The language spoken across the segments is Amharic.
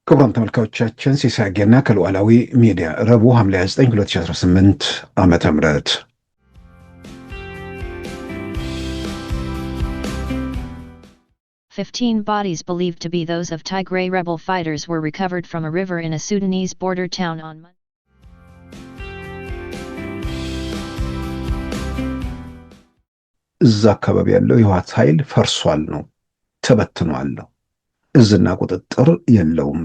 ክቡራን ተመልካቾቻችን ሲሳይ ገና ከሉዓላዊ ሚዲያ ረቡዕ ሐምሌ 29 2018 ዓመተ ምህረት 15 bodies believed to be those of Tigray rebel fighters were recovered from a river in a Sudanese border town on Monday. እዛ አካባቢ ያለው የህወሓት ኃይል ፈርሷል ነው፣ ተበትኗል ነው፣ እዝና ቁጥጥር የለውም።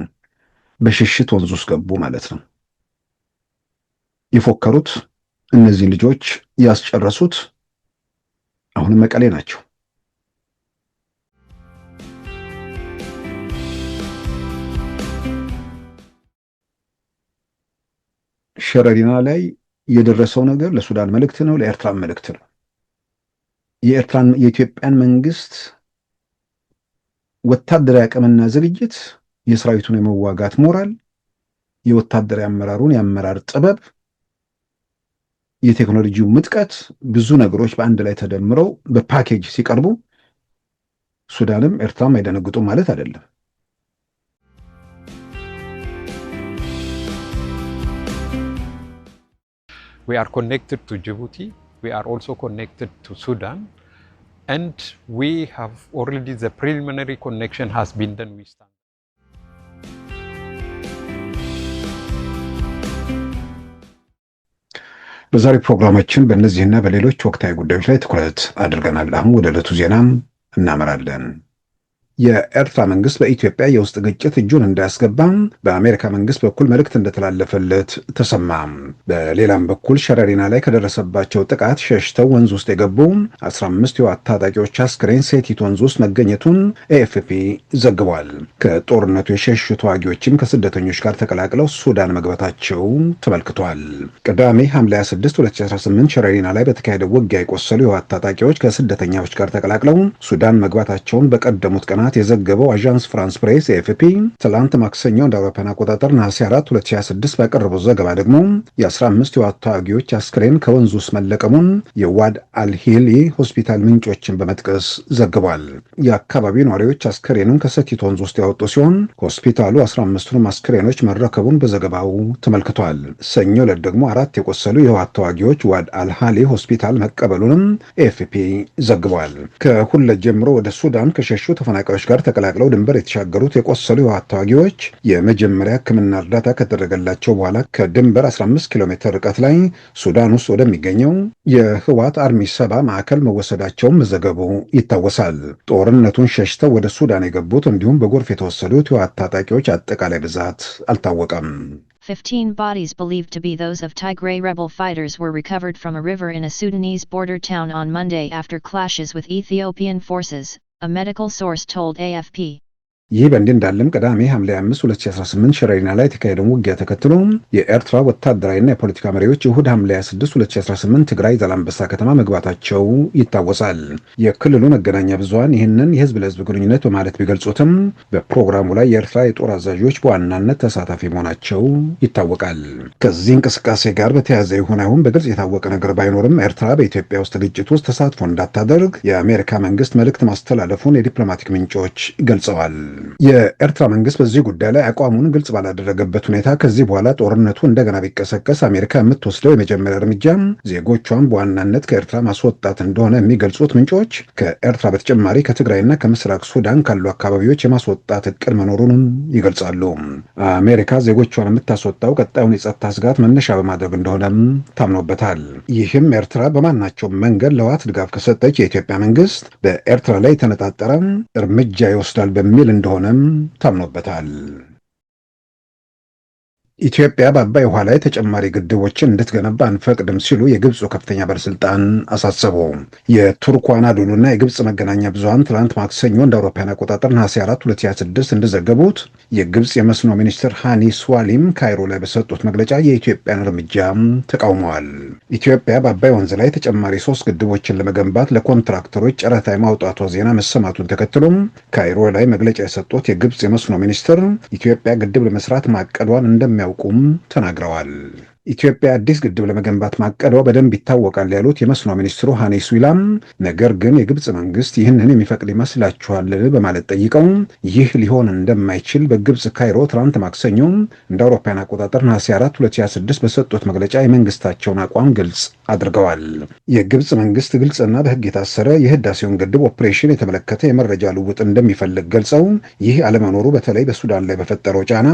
በሽሽት ወንዝ ውስጥ ገቡ ማለት ነው። የፎከሩት እነዚህ ልጆች ያስጨረሱት አሁንም መቀሌ ናቸው። ሸረሪና ላይ የደረሰው ነገር ለሱዳን መልእክት ነው፣ ለኤርትራ መልእክት ነው። የኢትዮጵያን መንግስት ወታደራዊ አቅምና ዝግጅት፣ የሰራዊቱን የመዋጋት ሞራል፣ የወታደራዊ አመራሩን የአመራር ጥበብ፣ የቴክኖሎጂው ምጥቀት፣ ብዙ ነገሮች በአንድ ላይ ተደምረው በፓኬጅ ሲቀርቡ ሱዳንም ኤርትራም አይደነግጡም ማለት አይደለም። We are connected to Djibouti. We are also connected to Sudan, and we have already the preliminary connection has been done with Sudan. በዛሬ ፕሮግራማችን በእነዚህና በሌሎች ወቅታዊ ጉዳዮች ላይ ትኩረት አድርገናል። አሁን ወደ ዕለቱ ዜናም እናመራለን። የኤርትራ መንግስት በኢትዮጵያ የውስጥ ግጭት እጁን እንዳያስገባ በአሜሪካ መንግስት በኩል መልእክት እንደተላለፈለት ተሰማ። በሌላም በኩል ሸረሪና ላይ ከደረሰባቸው ጥቃት ሸሽተው ወንዝ ውስጥ የገቡ 15 የህወሓት ታጣቂዎች አስክሬን ሴቲት ወንዝ ውስጥ መገኘቱን ኤኤፍፒ ዘግቧል። ከጦርነቱ የሸሹ ተዋጊዎችም ከስደተኞች ጋር ተቀላቅለው ሱዳን መግባታቸው ተመልክቷል። ቅዳሜ ሐምሌ 26 2018 ሸረሪና ላይ በተካሄደው ውጊያ የቆሰሉ የህወሓት ታጣቂዎች ከስደተኞች ጋር ተቀላቅለው ሱዳን መግባታቸውን በቀደሙት ቀናት የዘገበው አዣንስ ፍራንስ ፕሬስ ኤኤፍፒ ትላንት ማክሰኞ እንደ አውሮፓውያን አቆጣጠር ነሐሴ 4 2026 ባቀረበው ዘገባ ደግሞ የ15 የህወሓት ተዋጊዎች አስክሬን ከወንዝ ውስጥ መለቀሙን የዋድ አልሂሊ ሆስፒታል ምንጮችን በመጥቀስ ዘግቧል። የአካባቢው ነዋሪዎች አስክሬኑን ከሰቲት ወንዝ ውስጥ ያወጡ ሲሆን ሆስፒታሉ 15ቱንም አስክሬኖች መረከቡን በዘገባው ተመልክቷል። ሰኞ ዕለት ደግሞ 4 የቆሰሉ የህወሓት ተዋጊዎች ዋድ አልሂሊ ሆስፒታል መቀበሉንም ኤኤፍፒ ዘግቧል። ከሁለት ጀምሮ ወደ ሱዳን ከሸሹ ተፈናቃዮች ጋር ተቀላቅለው ድንበር የተሻገሩት የቆሰሉ የህወሓት ተዋጊዎች የመጀመሪያ ሕክምና እርዳታ ከተደረገላቸው በኋላ ከድንበር 15 ኪሎ ሜትር ርቀት ላይ ሱዳን ውስጥ ወደሚገኘው የህወሓት አርሚ 70 ማዕከል መወሰዳቸውን መዘገቡ ይታወሳል። ጦርነቱን ሸሽተው ወደ ሱዳን የገቡት እንዲሁም በጎርፍ የተወሰዱት የህወሓት ታጣቂዎች አጠቃላይ ብዛት አልታወቀም። 15 bodies believed to be those of Tigray rebel fighters were recovered from a river in a Sudanese border town on Monday after clashes with Ethiopian forces, a medical source told AFP. ይህ በእንዲህ እንዳለም ቅዳሜ ሐምሌ 5 2018 ሸረሪና ላይ የተካሄደውን ውጊያ ተከትሎ የኤርትራ ወታደራዊና የፖለቲካ መሪዎች እሁድ ሐምሌ 26 2018 ትግራይ ዛላምበሳ ከተማ መግባታቸው ይታወሳል። የክልሉ መገናኛ ብዙሃን ይህንን የህዝብ ለህዝብ ግንኙነት በማለት ቢገልጹትም በፕሮግራሙ ላይ የኤርትራ የጦር አዛዦች በዋናነት ተሳታፊ መሆናቸው ይታወቃል። ከዚህ እንቅስቃሴ ጋር በተያያዘ ይሁን አይሁን በግልጽ የታወቀ ነገር ባይኖርም ኤርትራ በኢትዮጵያ ውስጥ ግጭት ውስጥ ተሳትፎ እንዳታደርግ የአሜሪካ መንግስት መልእክት ማስተላለፉን የዲፕሎማቲክ ምንጮች ገልጸዋል። የኤርትራ መንግስት በዚህ ጉዳይ ላይ አቋሙን ግልጽ ባላደረገበት ሁኔታ ከዚህ በኋላ ጦርነቱ እንደገና ቢቀሰቀስ አሜሪካ የምትወስደው የመጀመሪያ እርምጃ ዜጎቿን በዋናነት ከኤርትራ ማስወጣት እንደሆነ የሚገልጹት ምንጮች ከኤርትራ በተጨማሪ ከትግራይና ከምስራቅ ሱዳን ካሉ አካባቢዎች የማስወጣት እቅድ መኖሩንም ይገልጻሉ። አሜሪካ ዜጎቿን የምታስወጣው ቀጣዩን የጸጥታ ስጋት መነሻ በማድረግ እንደሆነም ታምኖበታል። ይህም ኤርትራ በማናቸውም መንገድ ለህወሓት ድጋፍ ከሰጠች የኢትዮጵያ መንግስት በኤርትራ ላይ የተነጣጠረ እርምጃ ይወስዳል በሚል እንደሆነም ታምኖበታል። ኢትዮጵያ በአባይ ውሃ ላይ ተጨማሪ ግድቦችን እንድትገነባ አንፈቅድም ሲሉ የግብፁ ከፍተኛ ባለስልጣን አሳሰቡ። የቱርኩ አናዶሉና የግብፅ መገናኛ ብዙሃን ትላንት ማክሰኞ እንደ አውሮፓውያን አቆጣጠር ነሐሴ 4 2026 እንደዘገቡት የግብፅ የመስኖ ሚኒስትር ሃኒ ስዋሊም ካይሮ ላይ በሰጡት መግለጫ የኢትዮጵያን እርምጃ ተቃውመዋል። ኢትዮጵያ በአባይ ወንዝ ላይ ተጨማሪ 3 ግድቦችን ለመገንባት ለኮንትራክተሮች ጨረታ የማውጣቷ ዜና መሰማቱን ተከትሎም ካይሮ ላይ መግለጫ የሰጡት የግብፅ የመስኖ ሚኒስትር ኢትዮጵያ ግድብ ለመስራት ማቀዷን እንደሚያውቁም ተናግረዋል። ኢትዮጵያ አዲስ ግድብ ለመገንባት ማቀዷ በደንብ ይታወቃል ያሉት የመስኖ ሚኒስትሩ ሃኔስ ዊላም ነገር ግን የግብፅ መንግስት ይህንን የሚፈቅድ ይመስላችኋል በማለት ጠይቀው ይህ ሊሆን እንደማይችል በግብፅ ካይሮ ትናንት ማክሰኞ እንደ አውሮፓውያን አቆጣጠር ነሐሴ 4 2026 በሰጡት መግለጫ የመንግስታቸውን አቋም ግልጽ አድርገዋል። የግብፅ መንግስት ግልጽና በህግ የታሰረ የህዳሴውን ግድብ ኦፕሬሽን የተመለከተ የመረጃ ልውውጥ እንደሚፈልግ ገልጸው ይህ አለመኖሩ በተለይ በሱዳን ላይ በፈጠረው ጫና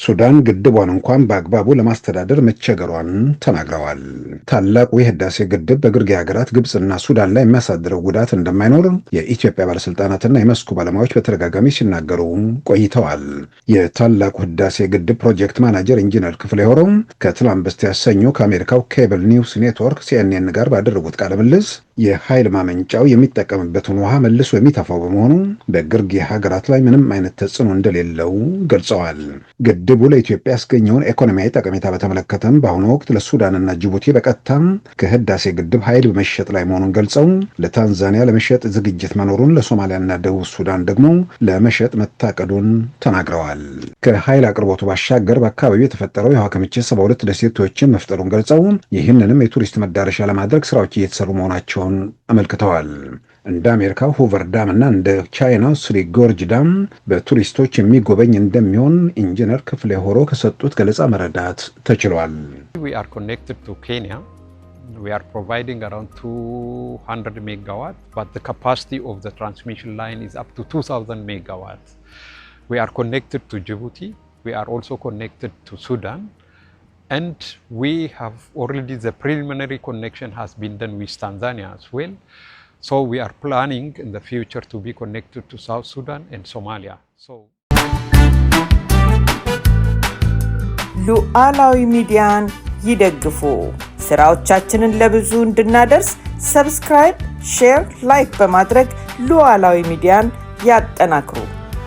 ሱዳን ግድቧን እንኳን በአግባቡ ለማስተዳደር መቸገሯን ተናግረዋል። ታላቁ የህዳሴ ግድብ በግርጌ ሀገራት ግብፅና ሱዳን ላይ የሚያሳድረው ጉዳት እንደማይኖር የኢትዮጵያ ባለስልጣናትና የመስኩ ባለሙያዎች በተደጋጋሚ ሲናገሩ ቆይተዋል። የታላቁ ህዳሴ ግድብ ፕሮጀክት ማናጀር ኢንጂነር ክፍሌ ሆረው ከትላንት በስቲያ ሰኞ ከአሜሪካው ኬብል ኒውስ ኔትወርክ ሲኤንኤን ጋር ባደረጉት ቃለ ምልልስ የኃይል ማመንጫው የሚጠቀምበትን ውሃ መልሶ የሚተፋው በመሆኑ በግርጌ ሀገራት ላይ ምንም አይነት ተጽዕኖ እንደሌለው ገልጸዋል። ግድቡ ለኢትዮጵያ ያስገኘውን ኢኮኖሚያዊ ጠቀሜታ በተመለከተም በአሁኑ ወቅት ለሱዳንና ጅቡቲ በቀጥታም ከህዳሴ ግድብ ኃይል በመሸጥ ላይ መሆኑን ገልጸው ለታንዛኒያ ለመሸጥ ዝግጅት መኖሩን፣ ለሶማሊያና ደቡብ ሱዳን ደግሞ ለመሸጥ መታቀዱን ተናግረዋል። ከኃይል አቅርቦቱ ባሻገር በአካባቢው የተፈጠረው የውሃ ክምችት 72 ደሴቶችን መፍጠሩን ገልጸው ይህንንም የቱሪስት መዳረሻ ለማድረግ ስራዎች እየተሰሩ መሆናቸውን አመልክተዋል። እንደ አሜሪካው ሁቨር ዳም እና እንደ ቻይናው ስሪ ጎርጅ ዳም በቱሪስቶች የሚጎበኝ እንደሚሆን ኢንጂነር ክፍሌ ሆሮ ከሰጡት ገለጻ መረዳት ተችሏል። We are connected to Kenya. We are providing around 200 megawatts, but the capacity of the transmission line is up to 2000 megawatts. We are connected to Djibouti. We are also connected to Sudan. And we have already, the preliminary connection has been done with Tanzania as well. So we are planning in the future to be connected to South Sudan and Somalia. ሉዓላዊ ሚዲያን ይደግፉ። ስራዎቻችንን ለብዙ እንድናደርስ ሰብስክራይብ፣ ሼር፣ ላይክ በማድረግ ሉዓላዊ ሚዲያን ያጠናክሩ።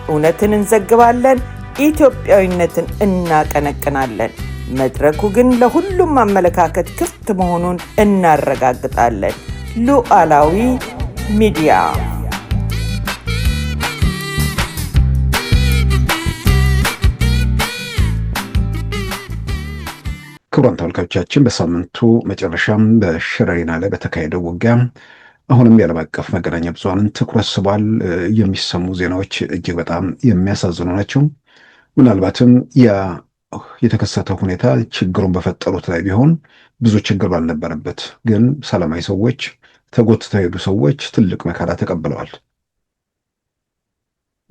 እውነትን እንዘግባለን፣ ኢትዮጵያዊነትን እናቀነቅናለን። መድረኩ ግን ለሁሉም አመለካከት ክፍት መሆኑን እናረጋግጣለን። ሉዓላዊ ሚዲያ። ክቡራን ተመልካቾቻችን በሳምንቱ መጨረሻም በሸረሪና ላይ በተካሄደው ውጊያ አሁንም የዓለም አቀፍ መገናኛ ብዙሃንን ትኩረት ስቧል። የሚሰሙ ዜናዎች እጅግ በጣም የሚያሳዝኑ ናቸው። ምናልባትም የተከሰተው ሁኔታ ችግሩን በፈጠሩት ላይ ቢሆን ብዙ ችግር ባልነበረበት፣ ግን ሰላማዊ ሰዎች፣ ተጎትተው የሄዱ ሰዎች ትልቅ መከራ ተቀብለዋል።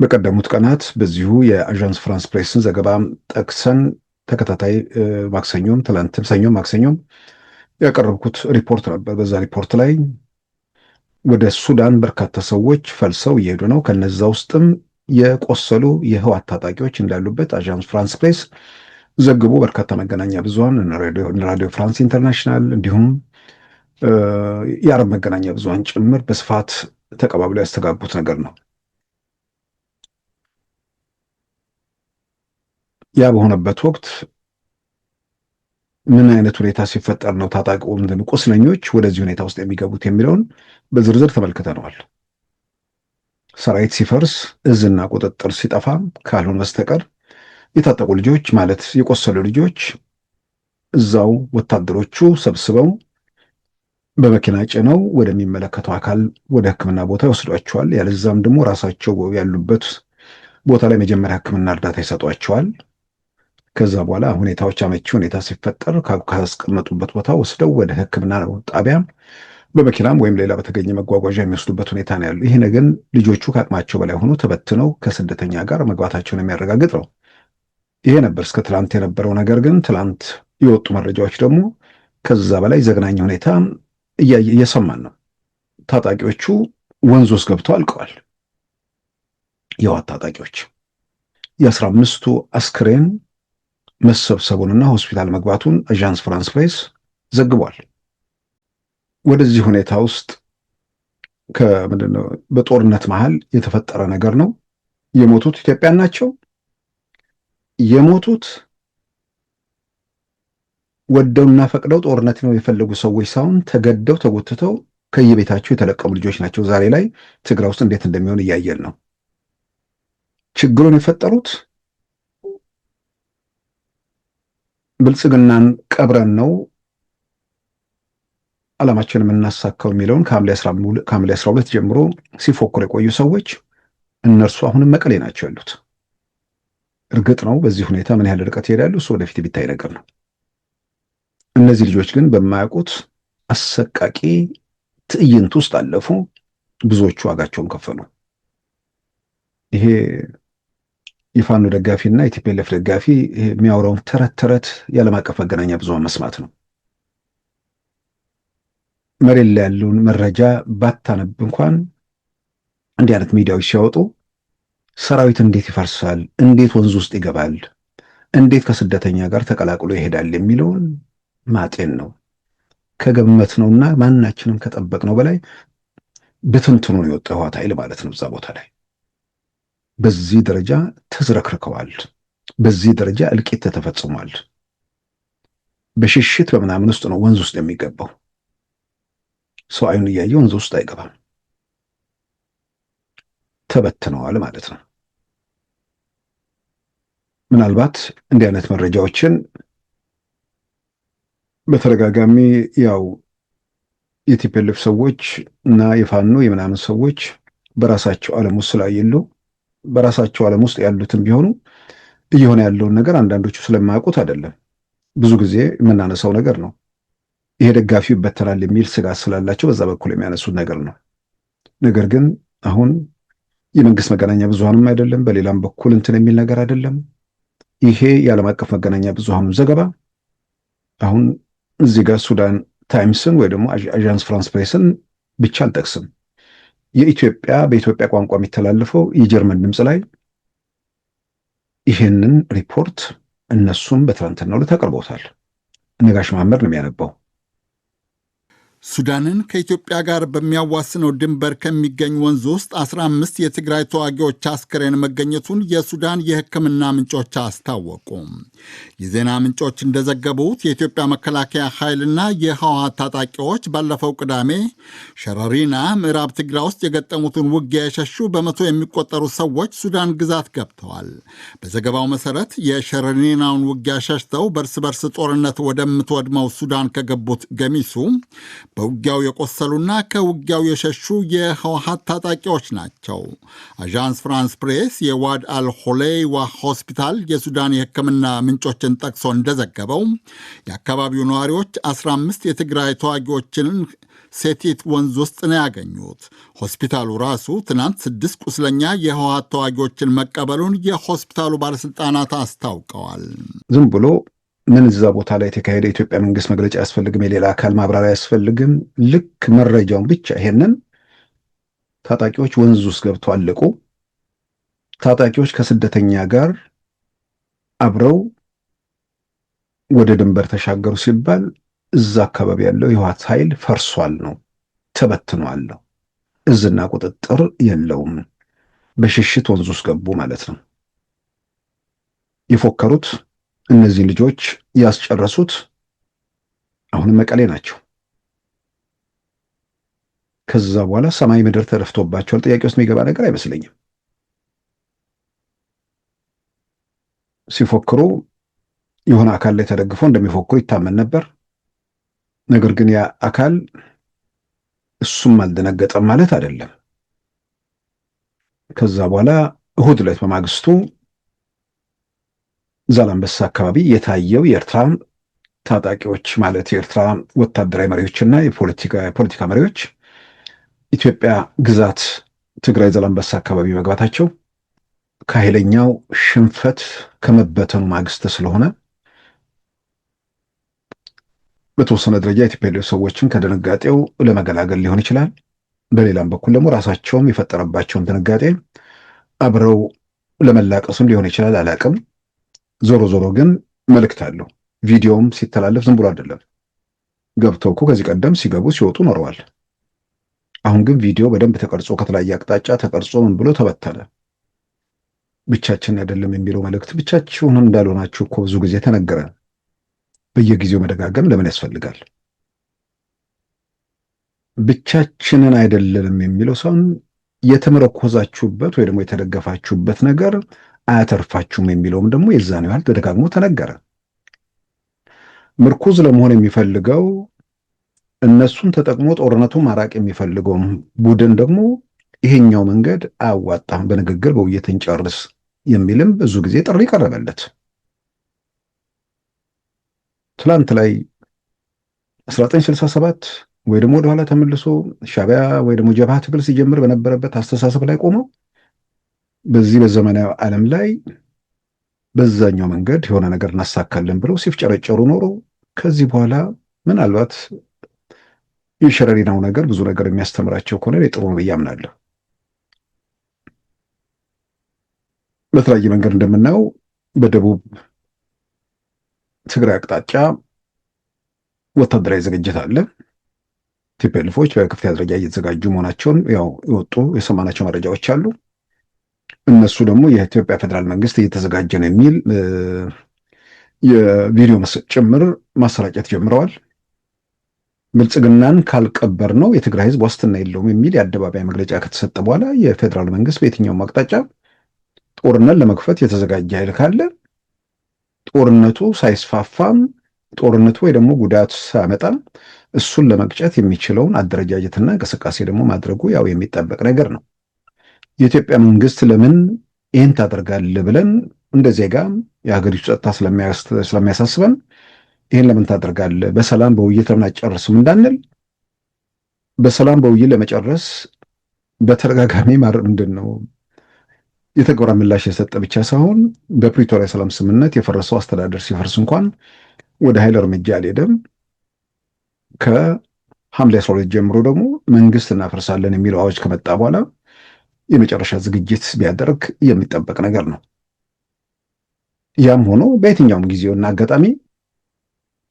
በቀደሙት ቀናት በዚሁ የአዣንስ ፍራንስ ፕሬስን ዘገባ ጠቅሰን ተከታታይ ማክሰኞም፣ ትላንትም፣ ሰኞም ማክሰኞም ያቀረብኩት ሪፖርት ነበር። በዛ ሪፖርት ላይ ወደ ሱዳን በርካታ ሰዎች ፈልሰው እየሄዱ ነው። ከነዛ ውስጥም የቆሰሉ የህወሓት ታጣቂዎች እንዳሉበት አዣንስ ፍራንስ ፕሬስ ዘግቦ በርካታ መገናኛ ብዙሃን ራዲዮ ፍራንስ ኢንተርናሽናል እንዲሁም የአረብ መገናኛ ብዙሃን ጭምር በስፋት ተቀባብለው ያስተጋቡት ነገር ነው። ያ በሆነበት ወቅት ምን አይነት ሁኔታ ሲፈጠር ነው ታጣቂው ቁስለኞች ወደዚህ ሁኔታ ውስጥ የሚገቡት የሚለውን በዝርዝር ተመልክተነዋል። ሰራዊት ሲፈርስ፣ እዝና ቁጥጥር ሲጠፋ ካልሆነ በስተቀር የታጠቁ ልጆች ማለት የቆሰሉ ልጆች እዛው ወታደሮቹ ሰብስበው በመኪና ጭነው ወደሚመለከተው አካል ወደ ሕክምና ቦታ ይወስዷቸዋል። ያለዛም ደግሞ ራሳቸው ያሉበት ቦታ ላይ መጀመሪያ ሕክምና እርዳታ ይሰጧቸዋል። ከዛ በኋላ ሁኔታዎች አመቺ ሁኔታ ሲፈጠር ካስቀመጡበት ቦታ ወስደው ወደ ሕክምና ጣቢያ በመኪናም ወይም ሌላ በተገኘ መጓጓዣ የሚወስዱበት ሁኔታ ነው ያለው። ይሄ ነገር ልጆቹ ከአቅማቸው በላይ ሆኖ ተበትነው ከስደተኛ ጋር መግባታቸውን የሚያረጋግጥ ነው። ይሄ ነበር እስከ ትላንት የነበረው ነገር። ግን ትላንት የወጡ መረጃዎች ደግሞ ከዛ በላይ ዘግናኝ ሁኔታ እየሰማን ነው። ታጣቂዎቹ ወንዝ ውስጥ ገብተው አልቀዋል። የህወሓት ታጣቂዎች የ15ቱ አስክሬን መሰብሰቡንና ሆስፒታል መግባቱን አዣንስ ፍራንስ ፕሬስ ዘግቧል። ወደዚህ ሁኔታ ውስጥ ከምንድነው በጦርነት መሃል የተፈጠረ ነገር ነው። የሞቱት ኢትዮጵያን ናቸው። የሞቱት ወደውና ፈቅደው ጦርነት ነው የፈለጉ ሰዎች ሳይሆን ተገደው ተጎትተው ከየቤታቸው የተለቀሙ ልጆች ናቸው። ዛሬ ላይ ትግራይ ውስጥ እንዴት እንደሚሆን እያየን ነው። ችግሩን የፈጠሩት ብልጽግናን ቀብረን ነው ዓላማችንን የምናሳካው የሚለውን ከሐምሌ 12 ጀምሮ ሲፎክሩ የቆዩ ሰዎች እነርሱ አሁንም መቀሌ ናቸው ያሉት። እርግጥ ነው በዚህ ሁኔታ ምን ያህል ርቀት ይሄዳሉ እሱ ወደፊት የሚታይ ነገር ነው። እነዚህ ልጆች ግን በማያውቁት አሰቃቂ ትዕይንት ውስጥ አለፉ። ብዙዎቹ ዋጋቸውን ከፈሉ። ይሄ የፋኖ ደጋፊና የቲፒኤልኤፍ ደጋፊ የሚያወራውን ተረት የዓለም አቀፍ መገናኛ ብዙሃን መስማት ነው። መሬት ላይ ያለውን መረጃ ባታነብ እንኳን እንዲህ አይነት ሚዲያዎች ሲያወጡ ሰራዊት እንዴት ይፈርሳል፣ እንዴት ወንዝ ውስጥ ይገባል፣ እንዴት ከስደተኛ ጋር ተቀላቅሎ ይሄዳል የሚለውን ማጤን ነው። ከገመት ነውና ማናችንም ከጠበቅነው በላይ በትንትኑ ነው የወጣው ህወሓት ኃይል ማለት ነው። እዛ ቦታ ላይ በዚህ ደረጃ ተዝረክርከዋል። በዚህ ደረጃ እልቂት ተፈጽሟል። በሽሽት በምናምን ውስጥ ነው ወንዝ ውስጥ የሚገባው። ሰው አይኑ እያየ ወንዝ ውስጥ አይገባም። ተበትነዋል ማለት ነው። ምናልባት እንዲህ አይነት መረጃዎችን በተደጋጋሚ ያው የቲፒኤልኤፍ ሰዎች እና የፋኖ የምናምን ሰዎች በራሳቸው ዓለም ውስጥ ስላየሉ በራሳቸው ዓለም ውስጥ ያሉትን ቢሆኑ እየሆነ ያለውን ነገር አንዳንዶቹ ስለማያውቁት አይደለም። ብዙ ጊዜ የምናነሳው ነገር ነው። ይሄ ደጋፊው ይበተናል የሚል ስጋት ስላላቸው በዛ በኩል የሚያነሱት ነገር ነው። ነገር ግን አሁን የመንግስት መገናኛ ብዙሃንም አይደለም፣ በሌላም በኩል እንትን የሚል ነገር አይደለም። ይሄ የዓለም አቀፍ መገናኛ ብዙሃኑ ዘገባ አሁን እዚህ ጋር ሱዳን ታይምስን ወይ ደግሞ አዣንስ ፍራንስ ፕሬስን ብቻ አልጠቅስም። በኢትዮጵያ ቋንቋ የሚተላለፈው የጀርመን ድምፅ ላይ ይሄንን ሪፖርት እነሱም በትናንትናው ዕለት አቅርቦታል። ነጋሽ መሐመድ ነው የሚያነባው። ሱዳንን ከኢትዮጵያ ጋር በሚያዋስነው ድንበር ከሚገኝ ወንዝ ውስጥ 15 የትግራይ ተዋጊዎች አስክሬን መገኘቱን የሱዳን የሕክምና ምንጮች አስታወቁ። የዜና ምንጮች እንደዘገቡት የኢትዮጵያ መከላከያ ኃይልና የህወሓት ታጣቂዎች ባለፈው ቅዳሜ ሸረሪና ምዕራብ ትግራይ ውስጥ የገጠሙትን ውጊያ የሸሹ በመቶ የሚቆጠሩ ሰዎች ሱዳን ግዛት ገብተዋል። በዘገባው መሰረት የሸረሪናውን ውጊያ ሸሽተው በርስ በርስ ጦርነት ወደምትወድመው ሱዳን ከገቡት ገሚሱ በውጊያው የቆሰሉና ከውጊያው የሸሹ የህወሓት ታጣቂዎች ናቸው። አዣንስ ፍራንስ ፕሬስ የዋድ አልሆሌይዋ ሆስፒታል የሱዳን የሕክምና ምንጮችን ጠቅሶ እንደዘገበው የአካባቢው ነዋሪዎች 15 የትግራይ ተዋጊዎችን ሴቲት ወንዝ ውስጥ ነው ያገኙት። ሆስፒታሉ ራሱ ትናንት 6 ቁስለኛ የህወሓት ተዋጊዎችን መቀበሉን የሆስፒታሉ ባለሥልጣናት አስታውቀዋል። ዝም ብሎ ምን እዛ ቦታ ላይ የተካሄደ የኢትዮጵያ መንግስት መግለጫ አያስፈልግም፣ የሌላ አካል ማብራሪያ አያስፈልግም። ልክ መረጃውን ብቻ ይሄንን ታጣቂዎች ወንዝ ውስጥ ገብተው አለቁ፣ ታጣቂዎች ከስደተኛ ጋር አብረው ወደ ድንበር ተሻገሩ ሲባል እዛ አካባቢ ያለው የህወሓት ኃይል ፈርሷል ነው፣ ተበትኗል ነው፣ እዝና ቁጥጥር የለውም። በሽሽት ወንዝ ውስጥ ገቡ ማለት ነው። የፎከሩት እነዚህ ልጆች ያስጨረሱት አሁንም መቀሌ ናቸው። ከዛ በኋላ ሰማይ ምድር ተደፍቶባቸዋል። ጥያቄ ውስጥ የሚገባ ነገር አይመስለኝም። ሲፎክሩ የሆነ አካል ላይ ተደግፎ እንደሚፎክሩ ይታመን ነበር። ነገር ግን ያ አካል እሱም አልደነገጠም ማለት አይደለም። ከዛ በኋላ እሁድ ዕለት በማግስቱ ዛላምበሳ አካባቢ የታየው የኤርትራ ታጣቂዎች ማለት የኤርትራ ወታደራዊ መሪዎችና የፖለቲካ መሪዎች ኢትዮጵያ ግዛት ትግራይ ዛላምበሳ አካባቢ መግባታቸው ከኃይለኛው ሽንፈት ከመበተኑ ማግስት ስለሆነ በተወሰነ ደረጃ የኢትዮጵያ ሰዎችን ከድንጋጤው ለመገላገል ሊሆን ይችላል። በሌላም በኩል ደግሞ ራሳቸውም የፈጠረባቸውን ድንጋጤ አብረው ለመላቀሱም ሊሆን ይችላል። አላቅም። ዞሮ ዞሮ ግን መልእክት አለው። ቪዲዮም ሲተላለፍ ዝም ብሎ አይደለም። ገብተው እኮ ከዚህ ቀደም ሲገቡ ሲወጡ ኖረዋል። አሁን ግን ቪዲዮ በደንብ ተቀርጾ ከተለያየ አቅጣጫ ተቀርጾ ምን ብሎ ተበተነ። ብቻችን አይደለም የሚለው መልእክት ብቻችሁን እንዳልሆናችሁ እኮ ብዙ ጊዜ ተነገረ። በየጊዜው መደጋገም ለምን ያስፈልጋል? ብቻችንን አይደለንም የሚለው ሰውን የተመረኮዛችሁበት ወይ ደግሞ የተደገፋችሁበት ነገር አያተርፋችሁም የሚለውም ደግሞ የዛን ያህል ተደጋግሞ ተነገረ። ምርኩዝ ለመሆን የሚፈልገው እነሱን ተጠቅሞ ጦርነቱን ማራቅ የሚፈልገው ቡድን ደግሞ ይሄኛው መንገድ አያዋጣም፣ በንግግር በውይይት እንጨርስ የሚልም ብዙ ጊዜ ጥሪ ቀረበለት። ትላንት ላይ 1967 ወይ ደግሞ ወደኋላ ተመልሶ ሻዕቢያ ወይ ደግሞ ጀብሃ ትግል ሲጀምር በነበረበት አስተሳሰብ ላይ ቆመው በዚህ በዘመናዊ ዓለም ላይ በዛኛው መንገድ የሆነ ነገር እናሳካለን ብለው ሲፍጨረጨሩ ኖሮ ከዚህ በኋላ ምናልባት የሸረሪናው ነገር ብዙ ነገር የሚያስተምራቸው ከሆነ ጥሩ ነው ብዬ አምናለሁ። በተለያየ መንገድ እንደምናየው በደቡብ ትግራይ አቅጣጫ ወታደራዊ ዝግጅት አለ። ቲፒኤልኤፎች በከፍተኛ ደረጃ እየተዘጋጁ መሆናቸውን ያው የወጡ የሰማናቸው መረጃዎች አሉ። እነሱ ደግሞ የኢትዮጵያ ፌዴራል መንግስት እየተዘጋጀ ነው የሚል የቪዲዮ ጭምር ማሰራጨት ጀምረዋል። ብልጽግናን ካልቀበር ነው የትግራይ ህዝብ ዋስትና የለውም የሚል የአደባባይ መግለጫ ከተሰጠ በኋላ የፌዴራል መንግስት በየትኛውም አቅጣጫ ጦርነት ለመክፈት የተዘጋጀ ኃይል ካለ ጦርነቱ ሳይስፋፋም ጦርነቱ ወይ ደግሞ ጉዳት ሳያመጣም እሱን ለመቅጨት የሚችለውን አደረጃጀትና እንቅስቃሴ ደግሞ ማድረጉ ያው የሚጠበቅ ነገር ነው። የኢትዮጵያ መንግስት ለምን ይህን ታደርጋለህ ብለን እንደ ዜጋ የሀገሪቱ ጸጥታ ስለሚያሳስበን ይህን ለምን ታደርጋለህ፣ በሰላም በውይይት ለምን አጨርስም እንዳንል በሰላም በውይይት ለመጨረስ በተደጋጋሚ ምንድን ነው የተግባር ምላሽ የሰጠ ብቻ ሳይሆን በፕሪቶሪያ ሰላም ስምምነት የፈረሰው አስተዳደር ሲፈርስ እንኳን ወደ ኃይል እርምጃ አልሄደም። ከሐምሌ 12 ጀምሮ ደግሞ መንግስት እናፈርሳለን የሚለው አዋጅ ከመጣ በኋላ የመጨረሻ ዝግጅት ቢያደርግ የሚጠበቅ ነገር ነው። ያም ሆኖ በየትኛውም ጊዜውና አጋጣሚ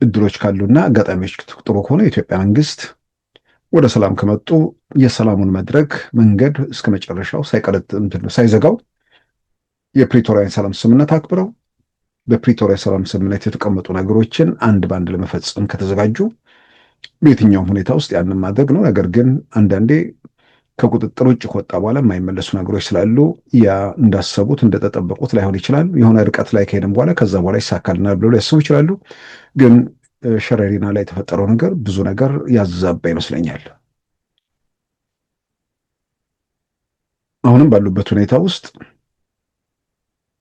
እድሎች ካሉና አጋጣሚዎች ጥሩ ከሆነ የኢትዮጵያ መንግስት ወደ ሰላም ከመጡ የሰላሙን መድረክ መንገድ እስከ መጨረሻው ሳይዘጋው የፕሪቶሪያ ሰላም ስምምነት አክብረው በፕሪቶሪያ ሰላም ስምምነት የተቀመጡ ነገሮችን አንድ በአንድ ለመፈጸም ከተዘጋጁ በየትኛውም ሁኔታ ውስጥ ያንን ማድረግ ነው። ነገር ግን አንዳንዴ ከቁጥጥር ውጭ ከወጣ በኋላ የማይመለሱ ነገሮች ስላሉ ያ እንዳሰቡት እንደተጠበቁት ላይሆን ይችላል። የሆነ ርቀት ላይ ከሄድን በኋላ ከዛ በኋላ ይሳካልናል ብለው ሊያስቡ ይችላሉ። ግን ሸረሪና ላይ የተፈጠረው ነገር ብዙ ነገር ያዛባ ይመስለኛል። አሁንም ባሉበት ሁኔታ ውስጥ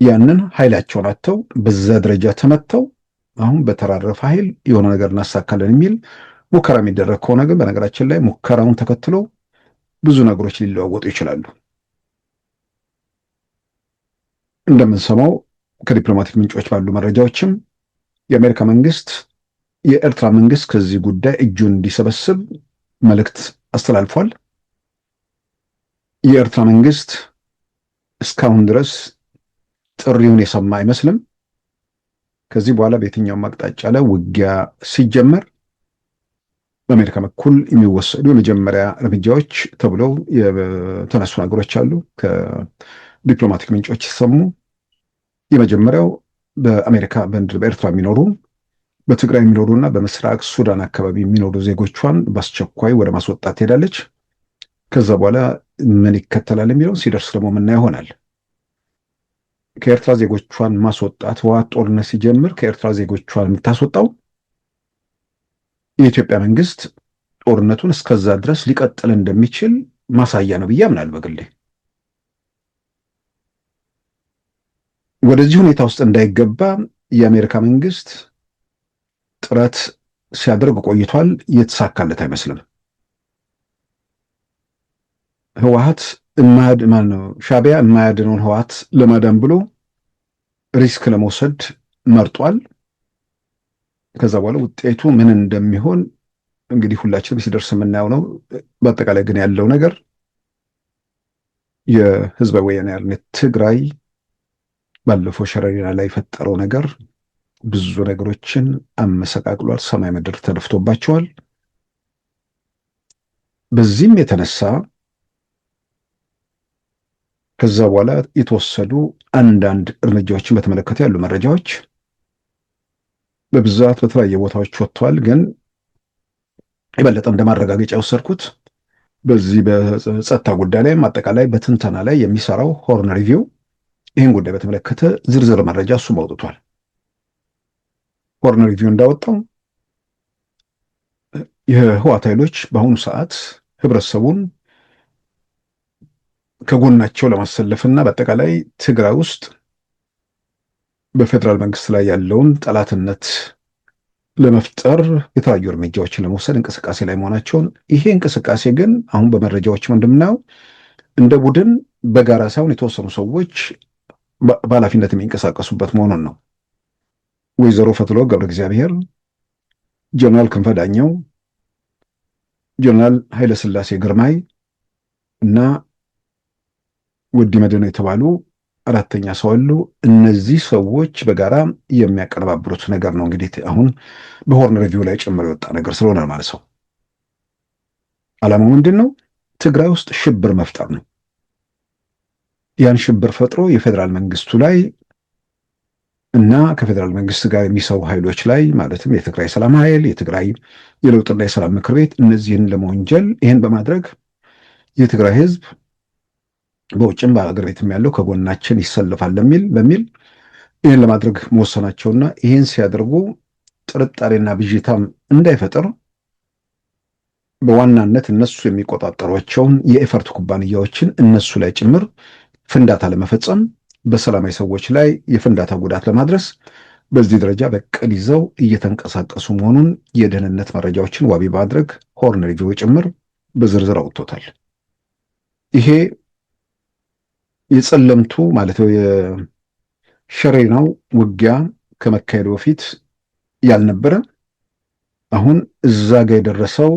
ያንን ኃይላቸውን አጥተው በዛ ደረጃ ተመተው አሁን በተራረፈ ኃይል የሆነ ነገር እናሳካለን የሚል ሙከራ የሚደረግ ከሆነ ግን በነገራችን ላይ ሙከራውን ተከትሎ ብዙ ነገሮች ሊለዋወጡ ይችላሉ። እንደምንሰማው ከዲፕሎማቲክ ምንጮች ባሉ መረጃዎችም የአሜሪካ መንግስት የኤርትራ መንግስት ከዚህ ጉዳይ እጁን እንዲሰበስብ መልእክት አስተላልፏል። የኤርትራ መንግስት እስካሁን ድረስ ጥሪውን የሰማ አይመስልም። ከዚህ በኋላ በየትኛውም አቅጣጫ ላይ ውጊያ ሲጀመር በአሜሪካ በኩል የሚወሰዱ የመጀመሪያ እርምጃዎች ተብለው የተነሱ ነገሮች አሉ። ከዲፕሎማቲክ ምንጮች ሲሰሙ የመጀመሪያው በአሜሪካ በኤርትራ የሚኖሩ በትግራይ የሚኖሩና በምስራቅ ሱዳን አካባቢ የሚኖሩ ዜጎቿን በአስቸኳይ ወደ ማስወጣት ትሄዳለች። ከዛ በኋላ ምን ይከተላል የሚለውን ሲደርስ ደግሞ ምናየው ይሆናል። ከኤርትራ ዜጎቿን ማስወጣት ህወሓት ጦርነት ሲጀምር ከኤርትራ ዜጎቿን የምታስወጣው የኢትዮጵያ መንግስት ጦርነቱን እስከዛ ድረስ ሊቀጥል እንደሚችል ማሳያ ነው ብዬ አምናለሁ በግሌ። ወደዚህ ሁኔታ ውስጥ እንዳይገባ የአሜሪካ መንግስት ጥረት ሲያደርግ ቆይቷል። የተሳካለት አይመስልም። ህወሓት ሻዕቢያ የማያድነውን ህወሓት ለማዳን ብሎ ሪስክ ለመውሰድ መርጧል። ከዛ በኋላ ውጤቱ ምን እንደሚሆን እንግዲህ ሁላችንም ሲደርስ የምናየው ነው። በአጠቃላይ ግን ያለው ነገር የህዝባዊ ወያነ ሓርነት ትግራይ ባለፈው ሸረሪና ላይ የፈጠረው ነገር ብዙ ነገሮችን አመሰቃቅሏል። ሰማይ ምድር ተደፍቶባቸዋል። በዚህም የተነሳ ከዛ በኋላ የተወሰዱ አንዳንድ እርምጃዎችን በተመለከተ ያሉ መረጃዎች በብዛት በተለያየ ቦታዎች ወጥተዋል። ግን የበለጠ እንደ ማረጋገጫ የወሰድኩት በዚህ በጸጥታ ጉዳይ ላይም አጠቃላይ በትንተና ላይ የሚሰራው ሆርን ሪቪው ይህን ጉዳይ በተመለከተ ዝርዝር መረጃ እሱም አውጥቷል። ሆርን ሪቪው እንዳወጣው የህወሓት ኃይሎች በአሁኑ ሰዓት ህብረተሰቡን ከጎናቸው ለማሰለፍና በአጠቃላይ ትግራይ ውስጥ በፌዴራል መንግስት ላይ ያለውን ጠላትነት ለመፍጠር የተለያዩ እርምጃዎችን ለመውሰድ እንቅስቃሴ ላይ መሆናቸውን፣ ይሄ እንቅስቃሴ ግን አሁን በመረጃዎችም እንደምናየው እንደ ቡድን በጋራ ሳይሆን የተወሰኑ ሰዎች በኃላፊነት የሚንቀሳቀሱበት መሆኑን ነው። ወይዘሮ ፈትለወርቅ ገብረ እግዚአብሔር፣ ጀነራል ክንፈ ዳኘው፣ ጀነራል ኃይለስላሴ ግርማይ እና ወዲ መድህኑ የተባሉ አራተኛ ሰው አሉ። እነዚህ ሰዎች በጋራ የሚያቀነባብሩት ነገር ነው። እንግዲህ አሁን በሆርን ሪቪው ላይ ጭምር የወጣ ነገር ስለሆነ ማለት ነው። ዓላማው ምንድን ነው? ትግራይ ውስጥ ሽብር መፍጠር ነው። ያን ሽብር ፈጥሮ የፌዴራል መንግስቱ ላይ እና ከፌዴራል መንግስት ጋር የሚሰሩ ኃይሎች ላይ ማለትም የትግራይ ሰላም ኃይል፣ የትግራይ የለውጥና የሰላም ምክር ቤት እነዚህን ለመወንጀል ይህን በማድረግ የትግራይ ህዝብ በውጭም በአገር ቤትም ያለው ከጎናችን ይሰልፋል በሚል ይህን ለማድረግ መወሰናቸውና ይህን ሲያደርጉ ጥርጣሬና ብዥታም እንዳይፈጠር በዋናነት እነሱ የሚቆጣጠሯቸውን የኤፈርት ኩባንያዎችን እነሱ ላይ ጭምር ፍንዳታ ለመፈጸም በሰላማዊ ሰዎች ላይ የፍንዳታ ጉዳት ለማድረስ በዚህ ደረጃ በቅድ ይዘው እየተንቀሳቀሱ መሆኑን የደህንነት መረጃዎችን ዋቢ በማድረግ ሆርን ሪቪው ጭምር በዝርዝር አውጥቶታል። ይሄ የጸለምቱ ማለት ነው የሸሬናው ውጊያ ከመካሄዱ በፊት ያልነበረ አሁን እዛ ጋር የደረሰው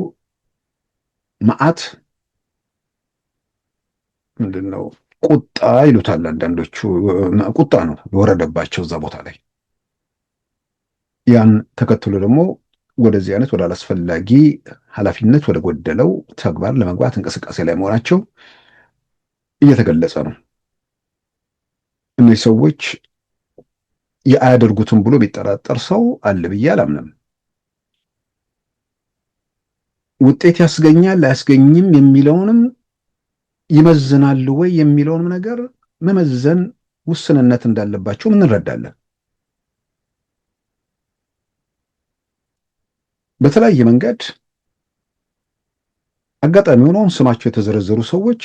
መዓት ምንድን ነው? ቁጣ ይሉታል አንዳንዶቹ። ቁጣ ነው የወረደባቸው እዛ ቦታ ላይ። ያን ተከትሎ ደግሞ ወደዚህ አይነት ወደ አላስፈላጊ ኃላፊነት ወደ ጎደለው ተግባር ለመግባት እንቅስቃሴ ላይ መሆናቸው እየተገለጸ ነው። እነዚህ ሰዎች የአያደርጉትም ብሎ ቢጠራጠር ሰው አለ ብዬ አላምንም። ውጤት ያስገኛል አያስገኝም የሚለውንም ይመዝናሉ ወይ የሚለውንም ነገር መመዘን ውስንነት እንዳለባቸው እንረዳለን። በተለያየ መንገድ አጋጣሚ ሆኖ ስማቸው የተዘረዘሩ ሰዎች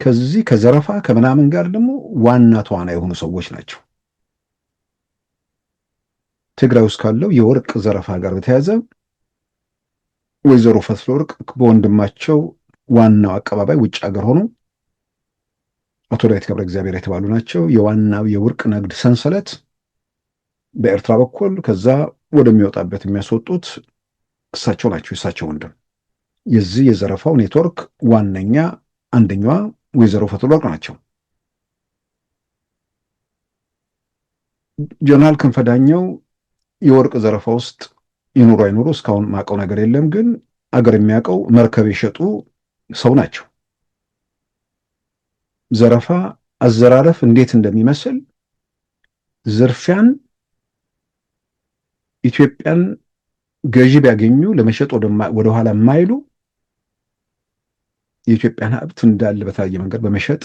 ከዚህ ከዘረፋ ከምናምን ጋር ደግሞ ዋና ተዋናይ የሆኑ ሰዎች ናቸው። ትግራይ ውስጥ ካለው የወርቅ ዘረፋ ጋር በተያያዘ ወይዘሮ ፈትለወርቅ በወንድማቸው ዋናው አቀባባይ ውጭ ሀገር ሆኖ አቶ ዳዊት ገብረ እግዚአብሔር የተባሉ ናቸው። የዋናው የወርቅ ንግድ ሰንሰለት በኤርትራ በኩል ከዛ ወደሚወጣበት የሚያስወጡት እሳቸው ናቸው። የእሳቸው ወንድም የዚህ የዘረፋው ኔትወርክ ዋነኛ አንደኛዋ ወይዘሮ ፈትለወርቅ ናቸው። ጀነራል ክንፈ ዳኘው የወርቅ ዘረፋ ውስጥ ይኑሩ አይኑሩ እስካሁን ማቀው ነገር የለም። ግን አገር የሚያውቀው መርከብ የሸጡ ሰው ናቸው። ዘረፋ አዘራረፍ እንዴት እንደሚመስል ዝርፊያን ኢትዮጵያን ገዢ ቢያገኙ ለመሸጥ ወደኋላ የማይሉ የኢትዮጵያን ሀብት እንዳለ በተለያየ መንገድ በመሸጥ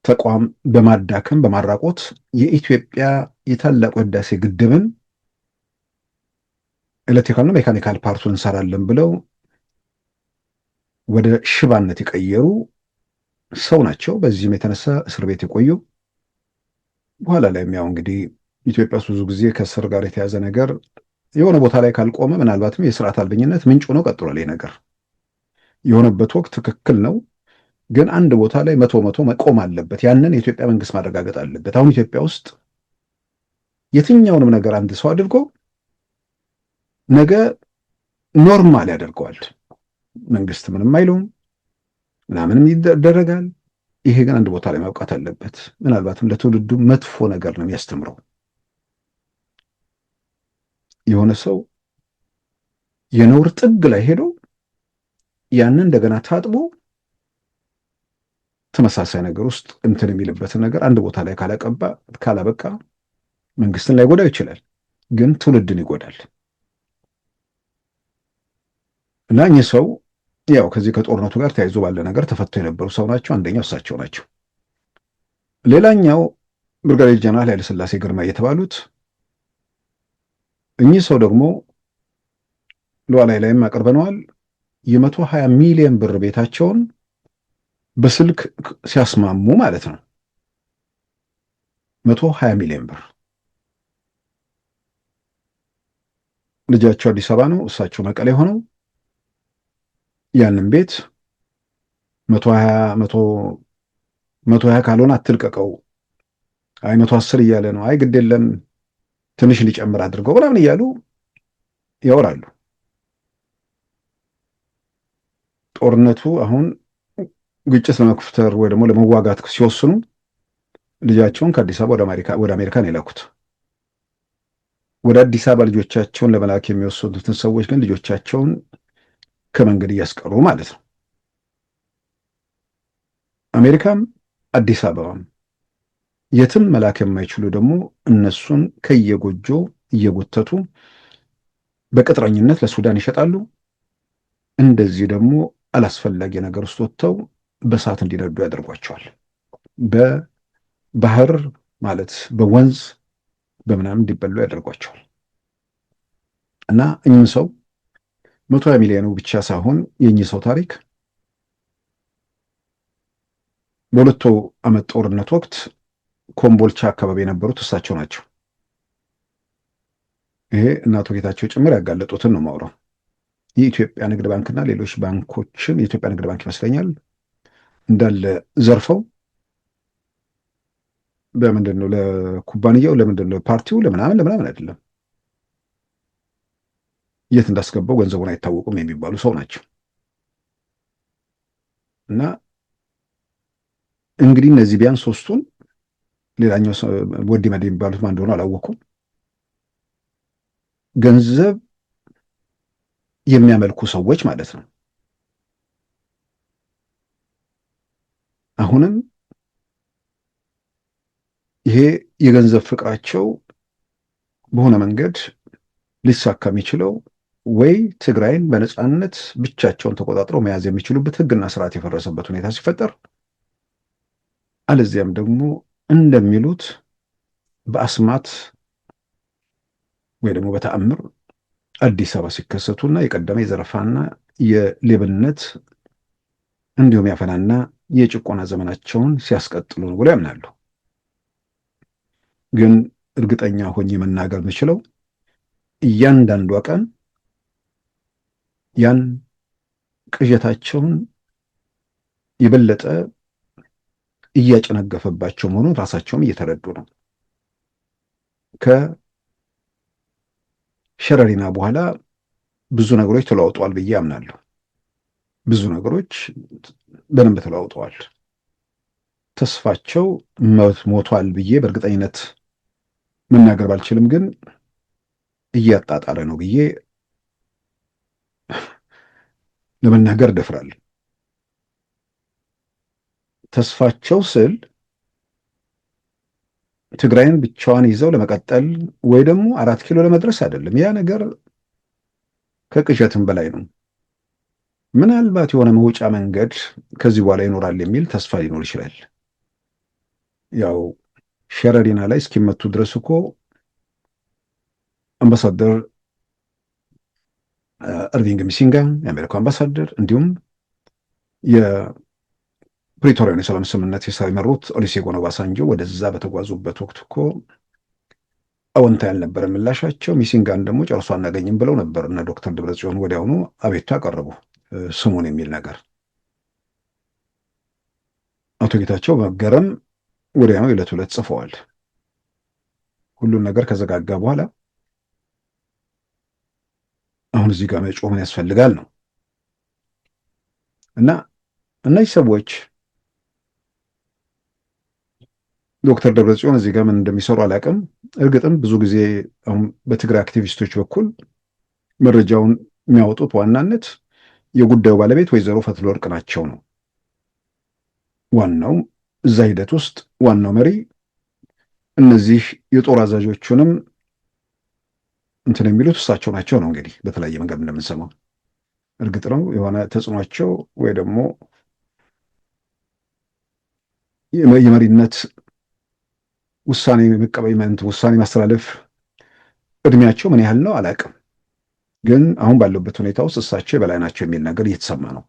ተቋም በማዳከም በማራቆት የኢትዮጵያ የታላቁ ህዳሴ ግድብን ኤሌክትሪካልና ሜካኒካል ፓርቱን እንሰራለን ብለው ወደ ሽባነት የቀየሩ ሰው ናቸው። በዚህም የተነሳ እስር ቤት የቆዩ በኋላ ላይም ያው እንግዲህ ኢትዮጵያ ውስጥ ብዙ ጊዜ ከእስር ጋር የተያዘ ነገር የሆነ ቦታ ላይ ካልቆመ ምናልባትም የስርዓት አልበኝነት ምንጭ ሆኖ ቀጥሏል። ይህ ነገር የሆነበት ወቅት ትክክል ነው፣ ግን አንድ ቦታ ላይ መቶ መቆም አለበት። ያንን የኢትዮጵያ መንግስት ማረጋገጥ አለበት። አሁን ኢትዮጵያ ውስጥ የትኛውንም ነገር አንድ ሰው አድርጎ ነገ ኖርማል ያደርገዋል። መንግስት ምንም አይለውም፣ ምናምንም ይደረጋል። ይሄ ግን አንድ ቦታ ላይ ማብቃት አለበት። ምናልባትም ለትውልዱ መጥፎ ነገር ነው የሚያስተምረው። የሆነ ሰው የነውር ጥግ ላይ ሄዶ ያንን እንደገና ታጥቦ ተመሳሳይ ነገር ውስጥ እንትን የሚልበትን ነገር አንድ ቦታ ላይ ካላበቃ መንግስትን ላይጎዳው ይችላል፣ ግን ትውልድን ይጎዳል። እና እኚህ ሰው ያው ከዚህ ከጦርነቱ ጋር ተያይዞ ባለ ነገር ተፈቶ የነበሩ ሰው ናቸው። አንደኛው እሳቸው ናቸው። ሌላኛው ብርጋዴር ጀነራል ኃይለሥላሴ ግርማ የተባሉት እኚህ ሰው ደግሞ ሉዓላዊ ላይም አቅርበነዋል። የ120 ሚሊዮን ብር ቤታቸውን በስልክ ሲያስማሙ ማለት ነው። 120 ሚሊዮን ብር። ልጃቸው አዲስ አበባ ነው፣ እሳቸው መቀሌ ሆነው ያንን ቤት 120 ካልሆነ አትልቀቀው፣ አይ 110 እያለ ነው፣ አይ ግድ የለም ትንሽ እንዲጨምር አድርገው ምናምን እያሉ ያወራሉ። ጦርነቱ አሁን ግጭት ለመክፈት ወይ ደግሞ ለመዋጋት ሲወስኑ ልጃቸውን ከአዲስ አበባ ወደ አሜሪካ ነው የላኩት። ወደ አዲስ አበባ ልጆቻቸውን ለመላክ የሚወስኑትን ሰዎች ግን ልጆቻቸውን ከመንገድ እያስቀሩ ማለት ነው። አሜሪካም አዲስ አበባም የትም መላክ የማይችሉ ደግሞ እነሱን ከየጎጆ እየጎተቱ በቅጥረኝነት ለሱዳን ይሸጣሉ። እንደዚህ ደግሞ አላስፈላጊ ነገር ውስጥ ወጥተው በእሳት እንዲነዱ ያደርጓቸዋል። በባህር ማለት በወንዝ በምናምን እንዲበሉ ያደርጓቸዋል። እና እኚህ ሰው 120 ሚሊዮኑ ብቻ ሳይሆን የእኚህ ሰው ታሪክ በሁለቱ ዓመት ጦርነት ወቅት ኮምቦልቻ አካባቢ የነበሩት እሳቸው ናቸው። ይሄ እናቶ ጌታቸው ጭምር ያጋለጡትን ነው የማወራው። የኢትዮጵያ ንግድ ባንክና ሌሎች ባንኮችን የኢትዮጵያ ንግድ ባንክ ይመስለኛል እንዳለ ዘርፈው በምንድን ነው ለኩባንያው፣ ለምንድን ነው ለፓርቲው፣ ለምናምን አይደለም የት እንዳስገባው ገንዘቡን አይታወቁም የሚባሉ ሰው ናቸው። እና እንግዲህ እነዚህ ቢያንስ ሶስቱን፣ ሌላኛው ወዲ መድ የሚባሉት ማን እንደሆነ አላወኩም፣ ገንዘብ የሚያመልኩ ሰዎች ማለት ነው። አሁንም ይሄ የገንዘብ ፍቅራቸው በሆነ መንገድ ሊሳካ የሚችለው ወይ ትግራይን በነፃነት ብቻቸውን ተቆጣጥረው መያዝ የሚችሉበት ሕግና ስርዓት የፈረሰበት ሁኔታ ሲፈጠር፣ አለዚያም ደግሞ እንደሚሉት በአስማት ወይ ደግሞ በተአምር አዲስ አበባ ሲከሰቱና የቀደመ የዘረፋና የሌብነት እንዲሁም ያፈናና የጭቆና ዘመናቸውን ሲያስቀጥሉ ነው ብሎ ያምናሉ። ግን እርግጠኛ ሆኜ መናገር የምችለው እያንዳንዷ ቀን ያን ቅዠታቸውን የበለጠ እያጨነገፈባቸው መሆኑን ራሳቸውም እየተረዱ ነው። ከሸረሪና በኋላ ብዙ ነገሮች ተለዋውጠዋል ብዬ አምናለሁ። ብዙ ነገሮች በደንብ ተለዋውጠዋል። ተስፋቸው ሞቷል ብዬ በእርግጠኝነት መናገር ባልችልም፣ ግን እያጣጣለ ነው ብዬ ለመናገር እደፍራለሁ። ተስፋቸው ስል ትግራይን ብቻዋን ይዘው ለመቀጠል ወይ ደግሞ 4 ኪሎ ለመድረስ አይደለም። ያ ነገር ከቅዠትም በላይ ነው። ምናልባት የሆነ መውጫ መንገድ ከዚህ በኋላ ይኖራል የሚል ተስፋ ሊኖር ይችላል። ያው ሸረሪና ላይ እስኪመቱ ድረስ እኮ አምባሳደር እርቪንግ ሚሲንጋ የአሜሪካው አምባሳደር እንዲሁም የፕሪቶሪያን የሰላም ስምምነት የመሩት ኦሉሴጉን ኦባሳንጆ ወደዛ በተጓዙበት ወቅት እኮ አዎንታ ያልነበረ ምላሻቸው። ሚሲንጋን ደግሞ ጨርሶ አናገኝም ብለው ነበር እና ዶክተር ደብረጽዮን ወዲያውኑ አቤቱታ አቀረቡ፣ ስሙን የሚል ነገር። አቶ ጌታቸው መገረም ወዲያውኑ ዕለት ዕለት ጽፈዋል። ሁሉን ነገር ከዘጋጋ በኋላ አሁን እዚህ ጋር መጮህ ምን ያስፈልጋል ነው። እና እነዚህ ሰዎች ዶክተር ደብረጽዮን እዚህ ጋር ምን እንደሚሰሩ አላውቅም። እርግጥም ብዙ ጊዜ አሁን በትግራይ አክቲቪስቶች በኩል መረጃውን የሚያወጡት ዋናነት የጉዳዩ ባለቤት ወይዘሮ ፈትለወርቅ ናቸው ነው። ዋናው እዛ ሂደት ውስጥ ዋናው መሪ እነዚህ የጦር አዛዦቹንም እንትን የሚሉት እሳቸው ናቸው ነው። እንግዲህ በተለያየ መንገድ እንደምንሰማው እርግጥ ነው የሆነ ተጽዕኗቸው ወይ ደግሞ የመሪነት ውሳኔ መቀበይመንት ውሳኔ ማስተላለፍ እድሜያቸው ምን ያህል ነው አላውቅም። ግን አሁን ባለበት ሁኔታ ውስጥ እሳቸው የበላይ ናቸው የሚል ነገር እየተሰማ ነው።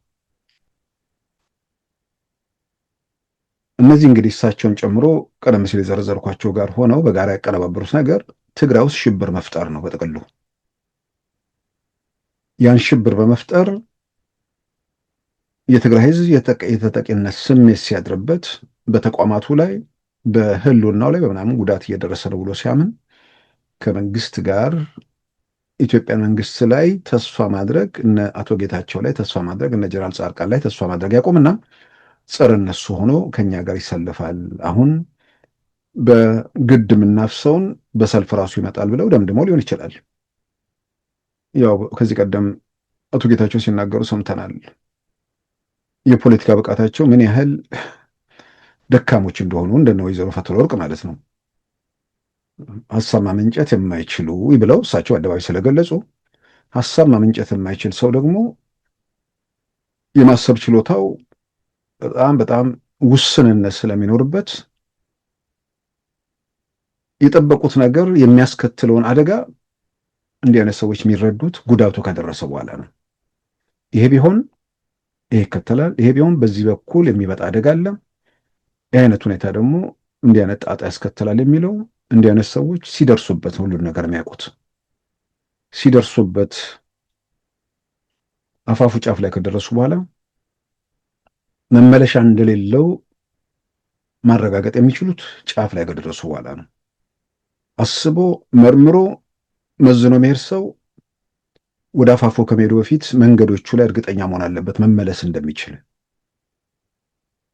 እነዚህ እንግዲህ እሳቸውን ጨምሮ ቀደም ሲል የዘረዘርኳቸው ጋር ሆነው በጋራ ያቀነባበሩት ነገር ትግራይ ውስጥ ሽብር መፍጠር ነው። በጥቅሉ ያን ሽብር በመፍጠር የትግራይ ሕዝብ የተጠቂነት ስሜት ሲያድርበት በተቋማቱ ላይ በህልውናው ላይ በምናምን ጉዳት እየደረሰ ነው ብሎ ሲያምን ከመንግስት ጋር ኢትዮጵያ መንግስት ላይ ተስፋ ማድረግ እነ አቶ ጌታቸው ላይ ተስፋ ማድረግ እነ ጀነራል ጻድቃን ላይ ተስፋ ማድረግ ያቆምና ጸረ እነሱ ሆኖ ከኛ ጋር ይሰልፋል። አሁን በግድ የምናፍሰውን በሰልፍ ራሱ ይመጣል ብለው ደምድመው ሊሆን ይችላል። ያው ከዚህ ቀደም አቶ ጌታቸው ሲናገሩ ሰምተናል። የፖለቲካ ብቃታቸው ምን ያህል ደካሞች እንደሆኑ እንደነ ወይዘሮ ፈትለወርቅ ማለት ነው። ሀሳብ ማመንጨት የማይችሉ ብለው እሳቸው አደባባይ ስለገለጹ ሀሳብ ማመንጨት የማይችል ሰው ደግሞ የማሰብ ችሎታው በጣም በጣም ውስንነት ስለሚኖርበት የጠበቁት ነገር የሚያስከትለውን አደጋ እንዲህ አይነት ሰዎች የሚረዱት ጉዳቱ ከደረሰ በኋላ ነው። ይሄ ቢሆን ይሄ ይከተላል፣ ይሄ ቢሆን በዚህ በኩል የሚመጣ አደጋ አለ፣ ይህ አይነት ሁኔታ ደግሞ እንዲህ አይነት ጣጣ ያስከትላል የሚለው እንዲህ አይነት ሰዎች ሲደርሱበት ሁሉን ነገር የሚያውቁት ሲደርሱበት አፋፉ ጫፍ ላይ ከደረሱ በኋላ መመለሻ እንደሌለው ማረጋገጥ የሚችሉት ጫፍ ላይ ከደረሱ በኋላ ነው። አስቦ መርምሮ መዝኖ መሄድ ሰው ወደ አፋፉ ከመሄዱ በፊት መንገዶቹ ላይ እርግጠኛ መሆን አለበት መመለስ እንደሚችል።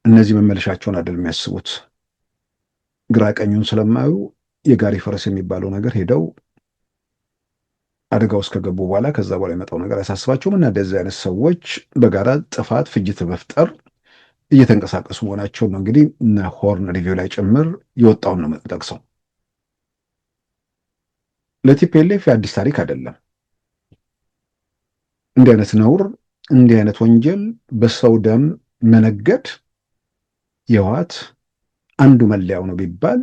እነዚህ መመለሻቸውን አይደል የሚያስቡት። ግራ ቀኙን ስለማዩ የጋሪ ፈረስ የሚባለው ነገር ሄደው አደጋ ውስጥ ከገቡ በኋላ ከዛ በኋላ የመጣው ነገር አያሳስባቸውም። እና እንደዚህ አይነት ሰዎች በጋራ ጥፋት፣ ፍጅት መፍጠር እየተንቀሳቀሱ መሆናቸውን ነው እንግዲህ ሆርን ሪቪው ላይ ጭምር የወጣውን ነው የምጠቅሰው። ለቲፒኤልኤፍ የአዲስ ታሪክ አይደለም። እንዲህ አይነት ነውር፣ እንዲህ አይነት ወንጀል፣ በሰው ደም መነገድ የህወሓት አንዱ መለያው ነው ቢባል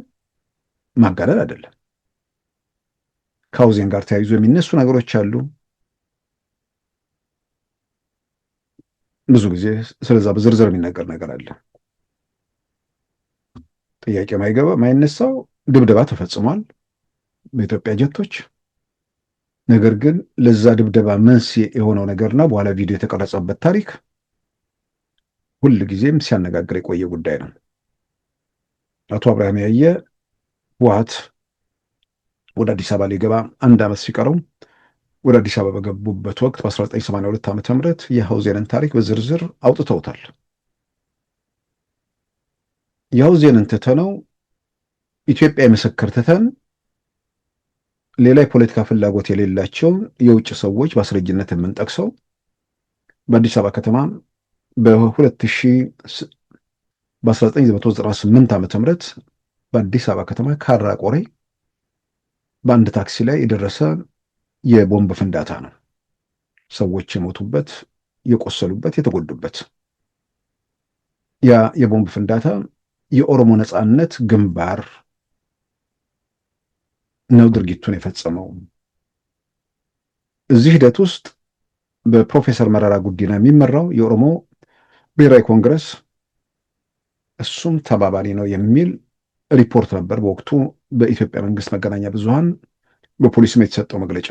ማጋነን አይደለም። ከሀውዜን ጋር ተያይዞ የሚነሱ ነገሮች አሉ። ብዙ ጊዜ ስለዛ በዝርዝር የሚነገር ነገር አለ። ጥያቄ ማይነሳው ድብደባ ተፈጽሟል በኢትዮጵያ ጀቶች። ነገር ግን ለዛ ድብደባ መንስኤ የሆነው ነገርና በኋላ ቪዲዮ የተቀረጸበት ታሪክ ሁል ጊዜም ሲያነጋግር የቆየ ጉዳይ ነው። አቶ አብርሃም ያየ ህወሓት ወደ አዲስ አበባ ሊገባ አንድ ዓመት ሲቀረው ወደ አዲስ አበባ በገቡበት ወቅት በ1982 ዓ.ም የሀውዜንን ታሪክ በዝርዝር አውጥተውታል። የሀውዜንን ትተነው ኢትዮጵያ የምስክር ትተን ሌላ የፖለቲካ ፍላጎት የሌላቸውን የውጭ ሰዎች በአስረጅነት የምንጠቅሰው በአዲስ አበባ ከተማ በ1998 ዓ.ም በአዲስ አበባ ከተማ ካራ ቆሬ በአንድ ታክሲ ላይ የደረሰ የቦምብ ፍንዳታ ነው። ሰዎች የሞቱበት፣ የቆሰሉበት፣ የተጎዱበት። ያ የቦምብ ፍንዳታ የኦሮሞ ነጻነት ግንባር ነው ድርጊቱን የፈጸመው። እዚህ ሂደት ውስጥ በፕሮፌሰር መረራ ጉዲና የሚመራው የኦሮሞ ብሔራዊ ኮንግረስ እሱም ተባባሪ ነው የሚል ሪፖርት ነበር በወቅቱ በኢትዮጵያ መንግስት መገናኛ ብዙሃን በፖሊስም የተሰጠው መግለጫ።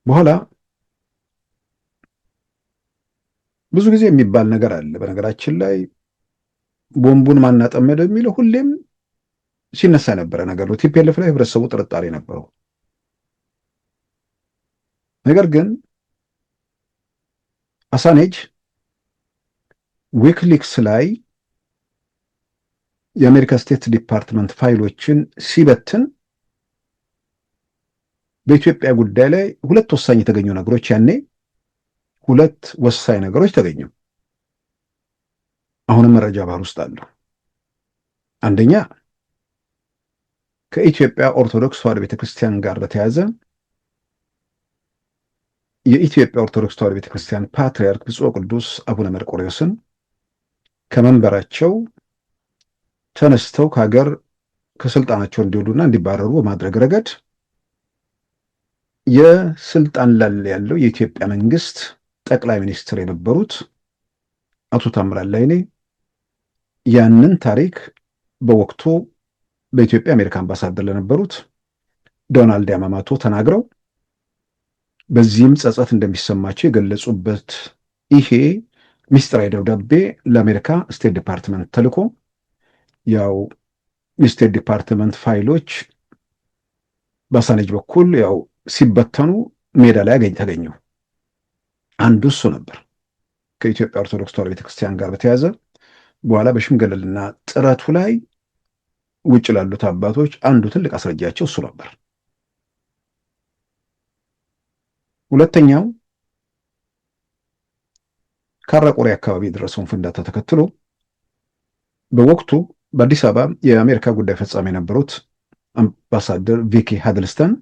በኋላ ብዙ ጊዜ የሚባል ነገር አለ። በነገራችን ላይ ቦምቡን ማናጠመደው የሚለው ሁሌም ሲነሳ የነበረ ነገር ነው። ቲፒኤልኤፍ ላይ ህብረተሰቡ ጥርጣሬ ነበረው። ነገር ግን አሳኔጅ ዊክሊክስ ላይ የአሜሪካ ስቴት ዲፓርትመንት ፋይሎችን ሲበትን በኢትዮጵያ ጉዳይ ላይ ሁለት ወሳኝ የተገኙ ነገሮች ያኔ ሁለት ወሳኝ ነገሮች ተገኙ። አሁንም መረጃ ባህር ውስጥ አለው። አንደኛ ከኢትዮጵያ ኦርቶዶክስ ተዋሕዶ ቤተክርስቲያን ጋር በተያያዘ የኢትዮጵያ ኦርቶዶክስ ተዋሕዶ ቤተክርስቲያን ፓትርያርክ ብፁዕ ቅዱስ አቡነ መርቆሬዎስን ከመንበራቸው ተነስተው ከሀገር ከስልጣናቸው እንዲወዱና እንዲባረሩ በማድረግ ረገድ የስልጣን ላይ ያለው የኢትዮጵያ መንግስት ጠቅላይ ሚኒስትር የነበሩት አቶ ታምራት ላይኔ ያንን ታሪክ በወቅቱ በኢትዮጵያ አሜሪካ አምባሳደር ለነበሩት ዶናልድ ያማማቶ ተናግረው በዚህም ጸጸት እንደሚሰማቸው የገለጹበት ይሄ ሚስጥራዊ ደብዳቤ ለአሜሪካ ስቴት ዲፓርትመንት ተልኮ ያው የስቴት ዲፓርትመንት ፋይሎች በአሳነጅ በኩል ያው ሲበተኑ ሜዳ ላይ ተገኙ። አንዱ እሱ ነበር። ከኢትዮጵያ ኦርቶዶክስ ተዋሕዶ ቤተክርስቲያን ጋር በተያያዘ በኋላ በሽምግልና ጥረቱ ላይ ውጭ ላሉት አባቶች አንዱ ትልቅ አስረጃቸው እሱ ነበር። ሁለተኛው ካራቆሬ አካባቢ የደረሰውን ፍንዳታ ተከትሎ በወቅቱ በአዲስ አበባ የአሜሪካ ጉዳይ ፈጻሚ የነበሩት አምባሳደር ቪኪ ሃድልስተን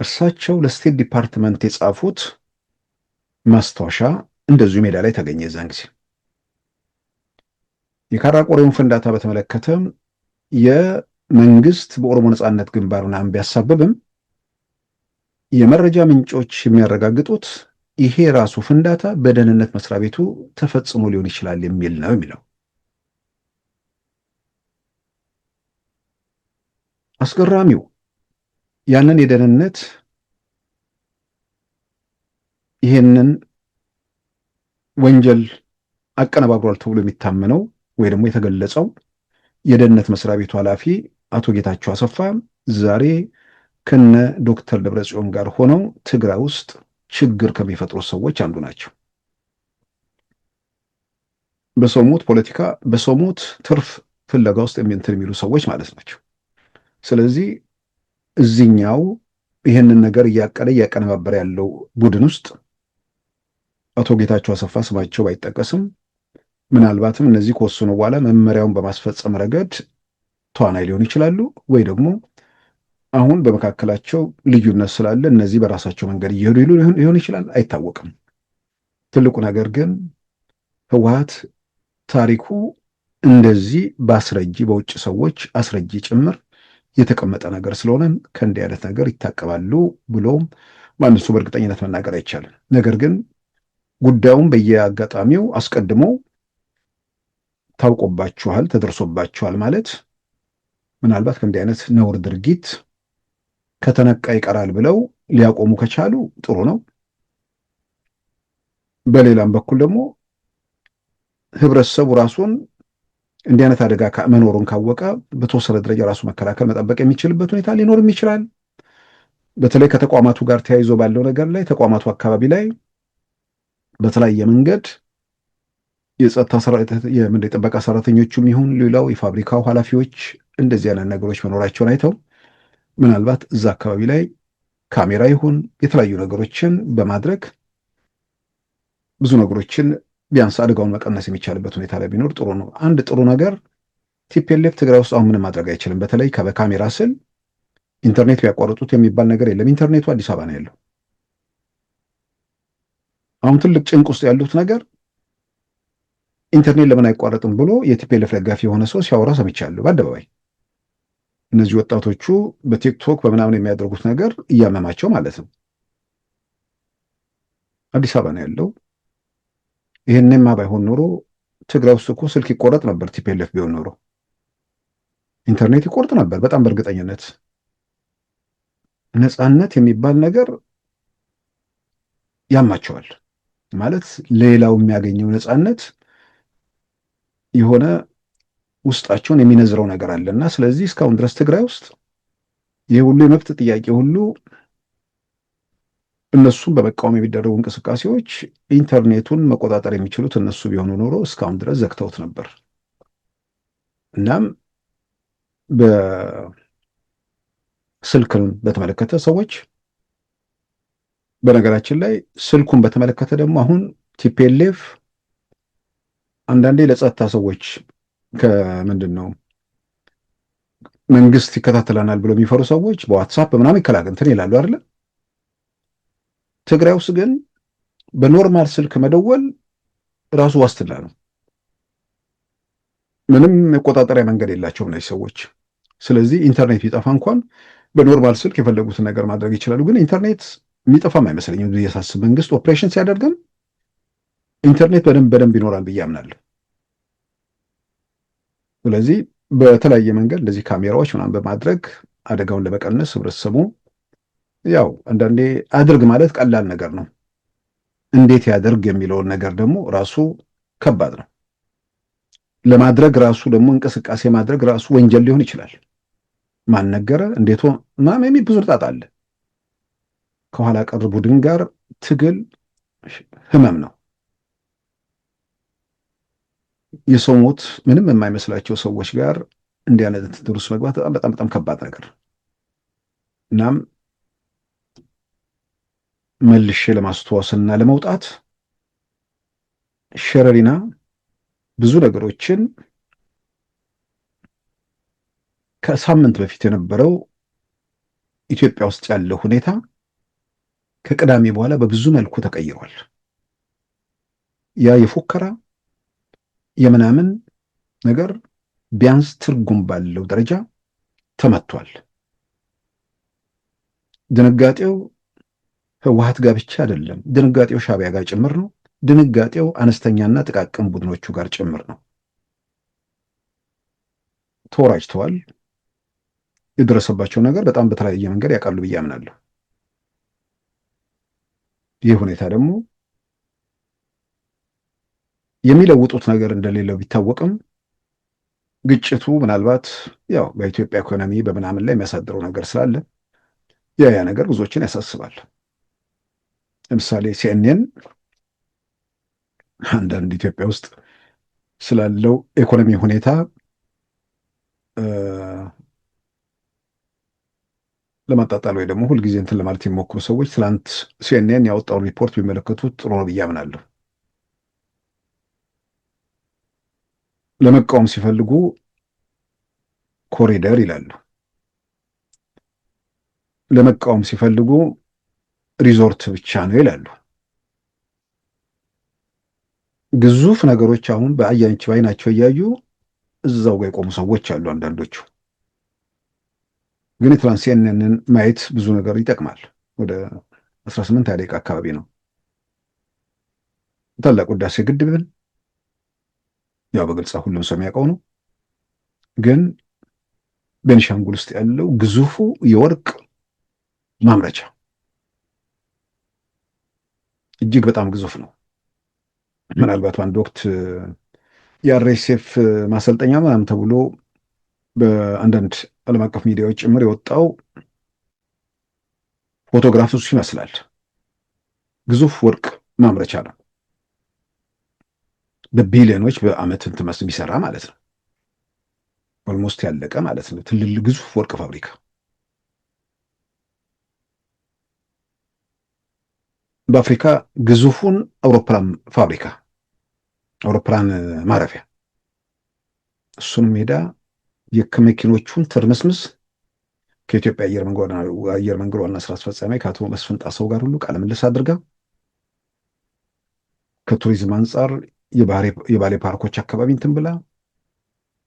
እርሳቸው ለስቴት ዲፓርትመንት የጻፉት ማስታወሻ እንደዚሁ ሜዳ ላይ ተገኘ። የዛን ጊዜ የካራቆሬውን ፍንዳታ በተመለከተ የመንግስት በኦሮሞ ነጻነት ግንባር ምናምን ቢያሳብብም የመረጃ ምንጮች የሚያረጋግጡት ይሄ ራሱ ፍንዳታ በደህንነት መስሪያ ቤቱ ተፈጽሞ ሊሆን ይችላል የሚል ነው የሚለው። አስገራሚው ያንን የደህንነት ይሄንን ወንጀል አቀነባብሯል ተብሎ የሚታመነው ወይ ደግሞ የተገለጸው የደህንነት መስሪያ ቤቱ ኃላፊ አቶ ጌታቸው አሰፋ ዛሬ ከነ ዶክተር ደብረጽዮን ጋር ሆነው ትግራይ ውስጥ ችግር ከሚፈጥሩ ሰዎች አንዱ ናቸው። በሰው ሞት ፖለቲካ፣ በሰው ሞት ትርፍ ፍለጋ ውስጥ የሚሉ ሰዎች ማለት ናቸው። ስለዚህ እዚህኛው ይህንን ነገር እያቀደ እያቀነባበረ ያለው ቡድን ውስጥ አቶ ጌታቸው አሰፋ ስማቸው ባይጠቀስም ምናልባትም እነዚህ ከወሰኑ በኋላ መመሪያውን በማስፈጸም ረገድ ተዋናይ ሊሆኑ ይችላሉ፣ ወይ ደግሞ አሁን በመካከላቸው ልዩነት ስላለ እነዚህ በራሳቸው መንገድ እየሄዱ ሊሆን ይችላል፣ አይታወቅም። ትልቁ ነገር ግን ህወሓት ታሪኩ እንደዚህ በአስረጂ በውጭ ሰዎች አስረጂ ጭምር የተቀመጠ ነገር ስለሆነ ከእንዲህ አይነት ነገር ይታቀባሉ ብሎ ማንሱ በእርግጠኝነት መናገር አይቻልም። ነገር ግን ጉዳዩን በየአጋጣሚው አስቀድሞ ታውቆባችኋል፣ ተደርሶባችኋል ማለት ምናልባት ከእንዲህ አይነት ነውር ድርጊት ከተነቃ ይቀራል ብለው ሊያቆሙ ከቻሉ ጥሩ ነው። በሌላም በኩል ደግሞ ህብረተሰቡ ራሱን እንዲህ አይነት አደጋ መኖሩን ካወቀ በተወሰነ ደረጃ ራሱ መከላከል መጠበቅ የሚችልበት ሁኔታ ሊኖርም ይችላል። በተለይ ከተቋማቱ ጋር ተያይዞ ባለው ነገር ላይ ተቋማቱ አካባቢ ላይ በተለያየ መንገድ የጥበቃ ሰራተኞቹም ይሁን ሌላው የፋብሪካው ኃላፊዎች እንደዚህ አይነት ነገሮች መኖራቸውን አይተው ምናልባት እዛ አካባቢ ላይ ካሜራ ይሁን የተለያዩ ነገሮችን በማድረግ ብዙ ነገሮችን ቢያንስ አደጋውን መቀነስ የሚቻልበት ሁኔታ ላይ ቢኖር ጥሩ ነው። አንድ ጥሩ ነገር ቲፒኤልኤፍ ትግራይ ውስጥ አሁን ምንም ማድረግ አይችልም። በተለይ በካሜራ ስል ኢንተርኔት ቢያቋርጡት የሚባል ነገር የለም። ኢንተርኔቱ አዲስ አበባ ነው ያለው። አሁን ትልቅ ጭንቅ ውስጥ ያሉት ነገር ኢንተርኔት ለምን አይቋረጥም ብሎ የቲፒኤልኤፍ ደጋፊ የሆነ ሰው ሲያወራ ሰምቻለሁ በአደባባይ። እነዚህ ወጣቶቹ በቲክቶክ በምናምን የሚያደርጉት ነገር እያመማቸው ማለት ነው። አዲስ አበባ ነው ያለው። ይሄንማ ባይሆን ኖሮ ትግራይ ውስጥ እኮ ስልክ ይቆረጥ ነበር። ቲፒኤልኤፍ ቢሆን ኖሮ ኢንተርኔት ይቆርጥ ነበር በጣም በእርግጠኝነት። ነፃነት የሚባል ነገር ያማቸዋል ማለት ሌላው የሚያገኘው ነፃነት የሆነ ውስጣቸውን የሚነዝረው ነገር አለና ስለዚህ እስካሁን ድረስ ትግራይ ውስጥ ይህ ሁሉ የመብት ጥያቄ ሁሉ እነሱም በመቃወም የሚደረጉ እንቅስቃሴዎች ኢንተርኔቱን መቆጣጠር የሚችሉት እነሱ ቢሆኑ ኖሮ እስካሁን ድረስ ዘግተውት ነበር። እናም በስልክን በተመለከተ ሰዎች በነገራችን ላይ ስልኩን በተመለከተ ደግሞ አሁን ቲፒኤልኤፍ አንዳንዴ ለጸጥታ ሰዎች ከምንድን ነው መንግስት ይከታተለናል ብሎ የሚፈሩ ሰዎች በዋትሳፕ ምናምን እንትን ይላሉ አይደለ? ትግራይ ውስጥ ግን በኖርማል ስልክ መደወል ራሱ ዋስትና ነው። ምንም መቆጣጠሪያ መንገድ የላቸውም እነዚህ ሰዎች። ስለዚህ ኢንተርኔት ቢጠፋ እንኳን በኖርማል ስልክ የፈለጉትን ነገር ማድረግ ይችላሉ። ግን ኢንተርኔት የሚጠፋም አይመስለኝም ብዬ ሳስብ፣ መንግስት ኦፕሬሽን ሲያደርግም ኢንተርኔት በደንብ ይኖራል ብዬ አምናለሁ። ስለዚህ በተለያየ መንገድ እንደዚህ ካሜራዎች ምናምን በማድረግ አደጋውን ለመቀነስ ህብረተሰቡ ያው አንዳንዴ አድርግ ማለት ቀላል ነገር ነው። እንዴት ያደርግ የሚለውን ነገር ደግሞ ራሱ ከባድ ነው። ለማድረግ ራሱ ደግሞ እንቅስቃሴ ማድረግ ራሱ ወንጀል ሊሆን ይችላል። ማን ነገረ እንዴት ምናምን የሚል ብዙ ጣጣ አለ። ከኋላ ቀር ቡድን ጋር ትግል ህመም ነው። የሰው ሞት ምንም የማይመስላቸው ሰዎች ጋር እንዲህ አይነት እንትን ውስጥ መግባት በጣም ከባድ ነገር። እናም መልሼ ለማስተዋወስና ለመውጣት ሸረሪና ብዙ ነገሮችን ከሳምንት በፊት የነበረው ኢትዮጵያ ውስጥ ያለው ሁኔታ ከቅዳሜ በኋላ በብዙ መልኩ ተቀይሯል። ያ የፉከራ የምናምን ነገር ቢያንስ ትርጉም ባለው ደረጃ ተመቷል። ድንጋጤው ህወሓት ጋር ብቻ አይደለም፣ ድንጋጤው ሻዕቢያ ጋር ጭምር ነው። ድንጋጤው አነስተኛና ጥቃቅን ቡድኖቹ ጋር ጭምር ነው። ተወራጅተዋል። የደረሰባቸው ነገር በጣም በተለያየ መንገድ ያውቃሉ ብዬ አምናለሁ። ይህ ሁኔታ ደግሞ የሚለውጡት ነገር እንደሌለው ቢታወቅም ግጭቱ ምናልባት ያው በኢትዮጵያ ኢኮኖሚ በምናምን ላይ የሚያሳድረው ነገር ስላለ ያ ነገር ብዙዎችን ያሳስባል። ለምሳሌ ሲኤንኤን አንዳንድ ኢትዮጵያ ውስጥ ስላለው ኢኮኖሚ ሁኔታ ለማጣጣል ወይ ደግሞ ሁልጊዜ እንትን ለማለት የሚሞክሩ ሰዎች ትናንት ሲኤንኤን ያወጣውን ሪፖርት ቢመለከቱት ጥሩ ነው ብዬ አምናለሁ። ለመቃወም ሲፈልጉ ኮሪደር ይላሉ። ለመቃወም ሲፈልጉ ሪዞርት ብቻ ነው ይላሉ። ግዙፍ ነገሮች አሁን በአይናቸው እያዩ እዛው ጋር የቆሙ ሰዎች አሉ። አንዳንዶቹ ግን የትራንስሲኤንኤንን ማየት ብዙ ነገር ይጠቅማል። ወደ 18 ደቂቃ አካባቢ ነው። ታላቁ ህዳሴ ግድብን ያው በግልጽ ሁሉም ሰው የሚያውቀው ነው። ግን ቤኒሻንጉል ውስጥ ያለው ግዙፉ የወርቅ ማምረቻ እጅግ በጣም ግዙፍ ነው። ምናልባት በአንድ ወቅት የአርኤስኤፍ ማሰልጠኛ ምናምን ተብሎ በአንዳንድ ዓለም አቀፍ ሚዲያዎች ጭምር የወጣው ፎቶግራፍ እሱ ይመስላል። ግዙፍ ወርቅ ማምረቻ ነው። በቢሊዮኖች በአመት እንትን የሚሰራ ማለት ነው። ኦልሞስት ያለቀ ማለት ነው። ትልልቅ ግዙፍ ወርቅ ፋብሪካ በአፍሪካ ግዙፉን አውሮፕላን ፋብሪካ አውሮፕላን ማረፊያ እሱንም ሜዳ የመኪኖቹን ትርምስምስ ከኢትዮጵያ አየር መንገድ ዋና ስራ አስፈጻሚ ከአቶ መስፍን ጣሰው ጋር ሁሉ ቃለ ምልልስ አድርጋ ከቱሪዝም አንጻር የባሌ ፓርኮች አካባቢ እንትን ብላ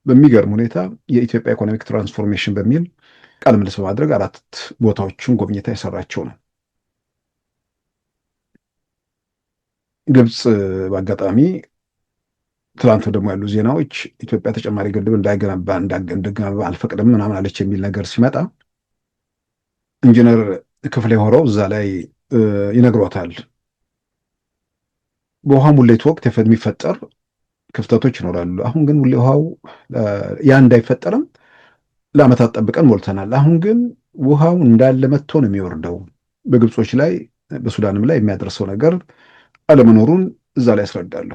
በሚገርም ሁኔታ የኢትዮጵያ ኢኮኖሚክ ትራንስፎርሜሽን በሚል ቃለ ምልልስ በማድረግ 4 ቦታዎችን ጎብኝታ የሰራቸው ነው። ግብጽ በአጋጣሚ ትላንት ደግሞ ያሉ ዜናዎች ኢትዮጵያ ተጨማሪ ግድብ እንዳይገነባ አልፈቅድም ምናምን አለች የሚል ነገር ሲመጣ ኢንጂነር ክፍሌ ሆረው እዛ ላይ ይነግሯታል። በውሃ ሙሌት ወቅት የሚፈጠር ክፍተቶች ይኖራሉ። አሁን ግን ውሃው ያ እንዳይፈጠርም ለዓመታት ጠብቀን ሞልተናል። አሁን ግን ውሃው እንዳለ መጥቶ ነው የሚወርደው። በግብጾች ላይ በሱዳንም ላይ የሚያደርሰው ነገር አለመኖሩን እዛ ላይ ያስረዳሉ።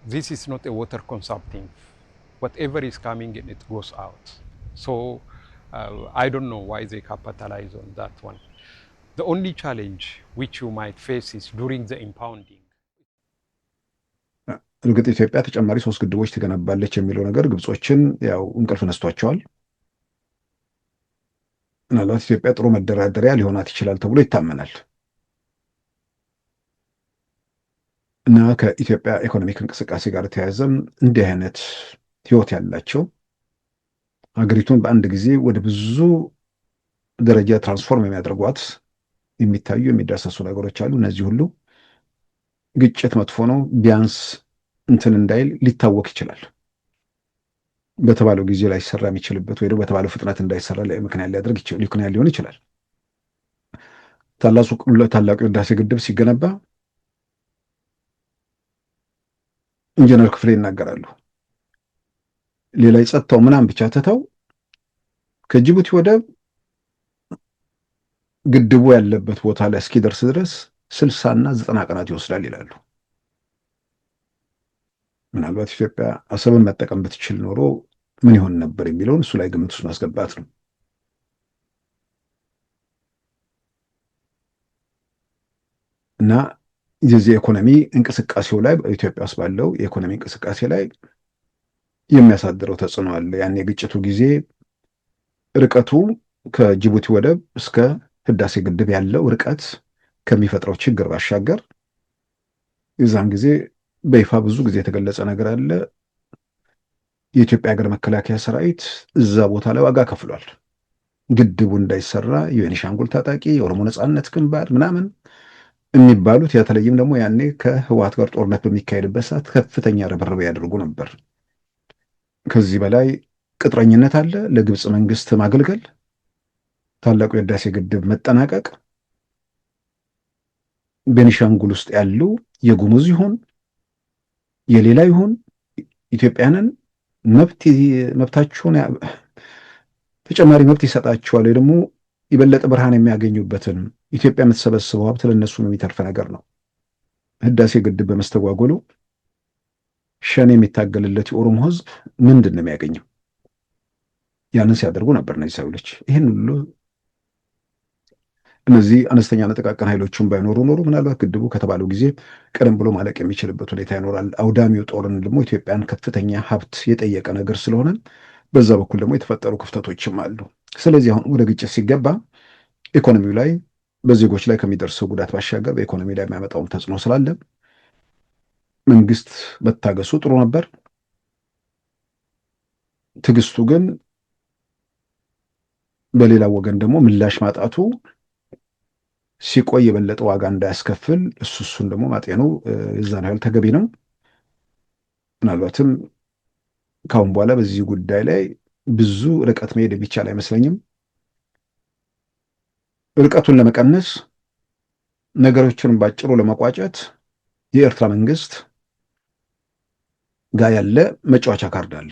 This is not a water consumpting. Whatever is coming in, it goes out. So I don't know why they capitalize on that one. The only challenge which you might face is during the impounding. እርግጥ ኢትዮጵያ ተጨማሪ 3 ግድቦች ትገነባለች የሚለው ነገር ግብጾችን ያው እንቅልፍ ነስቷቸዋል። ምናልባት ኢትዮጵያ ጥሩ መደራደሪያ ሊሆናት ይችላል ተብሎ ይታመናል እና ከኢትዮጵያ ኢኮኖሚክ እንቅስቃሴ ጋር ተያያዘም እንዲህ አይነት ህይወት ያላቸው ሀገሪቱን በአንድ ጊዜ ወደ ብዙ ደረጃ ትራንስፎርም የሚያደርጓት የሚታዩ የሚዳሰሱ ነገሮች አሉ። እነዚህ ሁሉ ግጭት መጥፎ ነው፣ ቢያንስ እንትን እንዳይል ሊታወቅ ይችላል። በተባለው ጊዜ ላይ ሰራ የሚችልበት ወይ ደግሞ በተባለው ፍጥነት እንዳይሰራ ምክንያት ሊሆን ይችላል። ታላቁ ህዳሴ ግድብ ሲገነባ ኢንጂነር ክፍሌ ይናገራሉ። ሌላ የጸጥታው ምናምን ብቻ ትተው ከጅቡቲ ወደብ ግድቡ ያለበት ቦታ ላይ እስኪደርስ ድረስ 60 እና 90 ቀናት ይወስዳል ይላሉ። ምናልባት ኢትዮጵያ አሰብን መጠቀም ብትችል ኖሮ ምን ይሆን ነበር የሚለውን እሱ ላይ ግምት ውስጥ ማስገባት ነው። እና የዚህ የኢኮኖሚ እንቅስቃሴው ላይ በኢትዮጵያ ውስጥ ባለው የኢኮኖሚ እንቅስቃሴ ላይ የሚያሳድረው ተጽዕኖ አለ። ያን የግጭቱ ጊዜ ርቀቱ ከጅቡቲ ወደብ እስከ ህዳሴ ግድብ ያለው ርቀት ከሚፈጥረው ችግር ባሻገር የዛን ጊዜ በይፋ ብዙ ጊዜ የተገለጸ ነገር አለ። የኢትዮጵያ ሀገር መከላከያ ሰራዊት እዛ ቦታ ላይ ዋጋ ከፍሏል። ግድቡ እንዳይሰራ የቤኒሻንጉል ታጣቂ፣ የኦሮሞ ነጻነት ግንባር ምናምን የሚባሉት በተለይም ደግሞ ያኔ ከህወሓት ጋር ጦርነት በሚካሄድበት ሰዓት ከፍተኛ ርብርብ ያደርጉ ነበር። ከዚህ በላይ ቅጥረኝነት አለ። ለግብፅ መንግስት ማገልገል፣ ታላቁ የህዳሴ ግድብ መጠናቀቅ፣ ቤኒሻንጉል ውስጥ ያሉ የጉሙዝ ይሁን የሌላ ይሁን ኢትዮጵያንን መብታቸውን ተጨማሪ መብት ይሰጣቸዋል ወይ ደግሞ የበለጠ ብርሃን የሚያገኙበትን ኢትዮጵያ የምትሰበስበው ሀብት ለእነሱ የሚተርፍ ነገር ነው። ህዳሴ ግድብ በመስተጓጎሉ ሸኔ የሚታገልለት የኦሮሞ ህዝብ ምንድን ነው የሚያገኘው? ያንን ሲያደርጉ ነበር እነዚህ ሰዎች። ይህን ሁሉ እነዚህ አነስተኛና ጥቃቅን ኃይሎችን ባይኖሩ ኖሮ ምናልባት ግድቡ ከተባለው ጊዜ ቀደም ብሎ ማለቅ የሚችልበት ሁኔታ ይኖራል። አውዳሚው ጦርን ደግሞ ኢትዮጵያን ከፍተኛ ሀብት የጠየቀ ነገር ስለሆነ በዛ በኩል ደግሞ የተፈጠሩ ክፍተቶችም አሉ። ስለዚህ አሁን ወደ ግጭት ሲገባ ኢኮኖሚው ላይ በዜጎች ላይ ከሚደርሰው ጉዳት ባሻገር በኢኮኖሚ ላይ የሚያመጣውን ተጽዕኖ ስላለ መንግስት መታገሱ ጥሩ ነበር። ትዕግስቱ ግን በሌላ ወገን ደግሞ ምላሽ ማጣቱ ሲቆይ የበለጠ ዋጋ እንዳያስከፍል እሱን ደግሞ ማጤኑ የዛን ያህል ተገቢ ነው። ምናልባትም ካሁን በኋላ በዚህ ጉዳይ ላይ ብዙ ርቀት መሄድ የሚቻል አይመስለኝም። ርቀቱን ለመቀነስ ነገሮችን ባጭሩ ለመቋጨት የኤርትራ መንግስት ጋር ያለ መጫወቻ ካርድ አለ።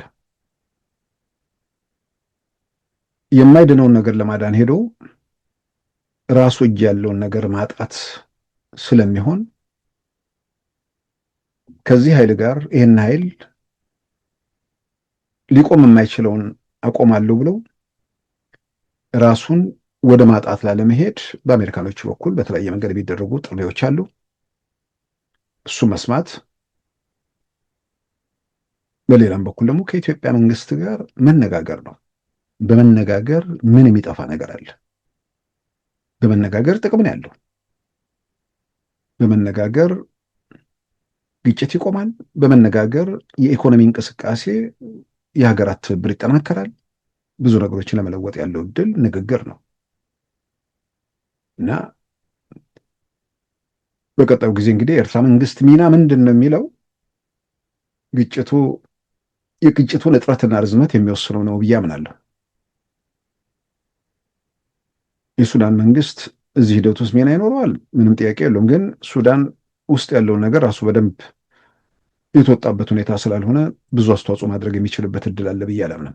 የማይድነውን ነገር ለማዳን ሄዶ ራሱ እጅ ያለውን ነገር ማጣት ስለሚሆን ከዚህ ኃይል ጋር ይህን ኃይል ሊቆም የማይችለውን አቆማለሁ ብለው ራሱን ወደ ማጣት ላለመሄድ በአሜሪካኖቹ በኩል በተለያየ መንገድ የሚደረጉ ጥሪዎች አሉ። እሱ መስማት፣ በሌላም በኩል ደግሞ ከኢትዮጵያ መንግስት ጋር መነጋገር ነው። በመነጋገር ምን የሚጠፋ ነገር አለ? በመነጋገር ጥቅም ነው ያለው። በመነጋገር ግጭት ይቆማል። በመነጋገር የኢኮኖሚ እንቅስቃሴ የሀገራት ትብብር ይጠናከራል። ብዙ ነገሮችን ለመለወጥ ያለው እድል ንግግር ነው እና በቀጣዩ ጊዜ እንግዲህ የኤርትራ መንግስት ሚና ምንድን ነው የሚለው የግጭቱን እጥረትና ርዝመት የሚወስነው ነው ብዬ አምናለሁ። የሱዳን መንግስት እዚህ ሂደት ውስጥ ሚና ይኖረዋል፣ ምንም ጥያቄ የለውም። ግን ሱዳን ውስጥ ያለውን ነገር ራሱ በደንብ የተወጣበት ሁኔታ ስላልሆነ ብዙ አስተዋጽኦ ማድረግ የሚችልበት እድል አለ ብዬ አላምንም።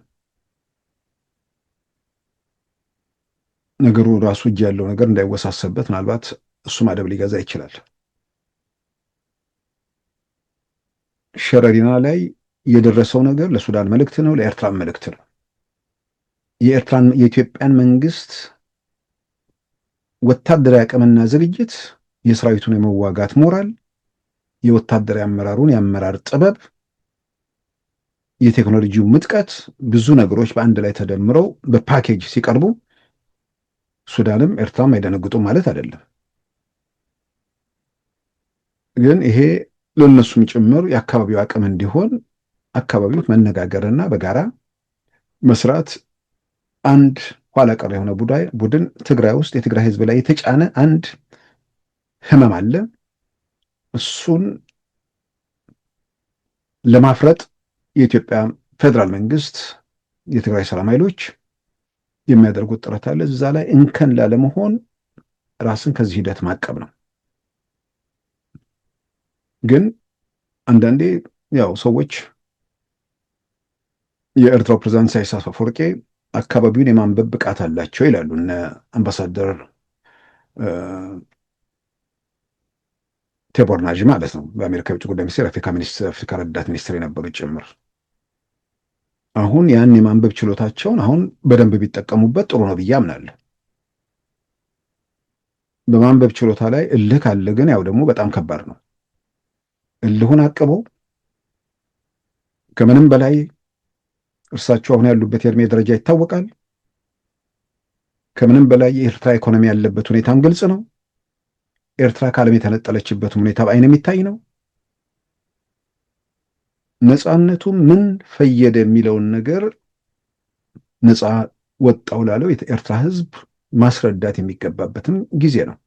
ነገሩ ራሱ እጅ ያለው ነገር እንዳይወሳሰብበት ምናልባት እሱ ማደብ ሊገዛ ይችላል። ሸረሪና ላይ የደረሰው ነገር ለሱዳን መልእክት ነው፣ ለኤርትራን መልእክት ነው። የኢትዮጵያን መንግስት ወታደራዊ አቅምና ዝግጅት፣ የሰራዊቱን የመዋጋት ሞራል፣ የወታደራዊ አመራሩን የአመራር ጥበብ፣ የቴክኖሎጂው ምጥቀት፣ ብዙ ነገሮች በአንድ ላይ ተደምረው በፓኬጅ ሲቀርቡ ሱዳንም ኤርትራም አይደነግጡም ማለት አይደለም። ግን ይሄ ለነሱም ጭምር የአካባቢው አቅም እንዲሆን አካባቢው መነጋገርና በጋራ መስራት፣ አንድ ኋላ ቀር የሆነ ቡድን ትግራይ ውስጥ የትግራይ ህዝብ ላይ የተጫነ አንድ ህመም አለ። እሱን ለማፍረጥ የኢትዮጵያ ፌዴራል መንግስት፣ የትግራይ ሰላም ኃይሎች የሚያደርጉት ጥረት አለ። እዛ ላይ እንከን ላለመሆን ራስን ከዚህ ሂደት ማቀብ ነው። ግን አንዳንዴ ያው ሰዎች የኤርትራው ፕሬዝዳንት ኢሳያስ አፈወርቂ አካባቢውን የማንበብ ብቃት አላቸው ይላሉ። እነ አምባሳደር ቴቦር ናጅ ማለት ነው፣ በአሜሪካ የውጭ ጉዳይ ሚኒስቴር አፍሪካ ረዳት ሚኒስትር የነበሩት ጭምር። አሁን ያን የማንበብ ችሎታቸውን አሁን በደንብ ቢጠቀሙበት ጥሩ ነው ብዬ አምናለሁ። በማንበብ ችሎታ ላይ እልህ ካለ ግን ያው ደግሞ በጣም ከባድ ነው። እልሁን አቅበው ከምንም በላይ እርሳቸው አሁን ያሉበት የእድሜ ደረጃ ይታወቃል። ከምንም በላይ የኤርትራ ኢኮኖሚ ያለበት ሁኔታም ግልጽ ነው። ኤርትራ ከዓለም የተነጠለችበት ሁኔታ በዓይን የሚታይ ነው። ነፃነቱ ምን ፈየደ የሚለውን ነገር ነፃ ወጣው ላለው የኤርትራ ህዝብ ማስረዳት የሚገባበትም ጊዜ ነው።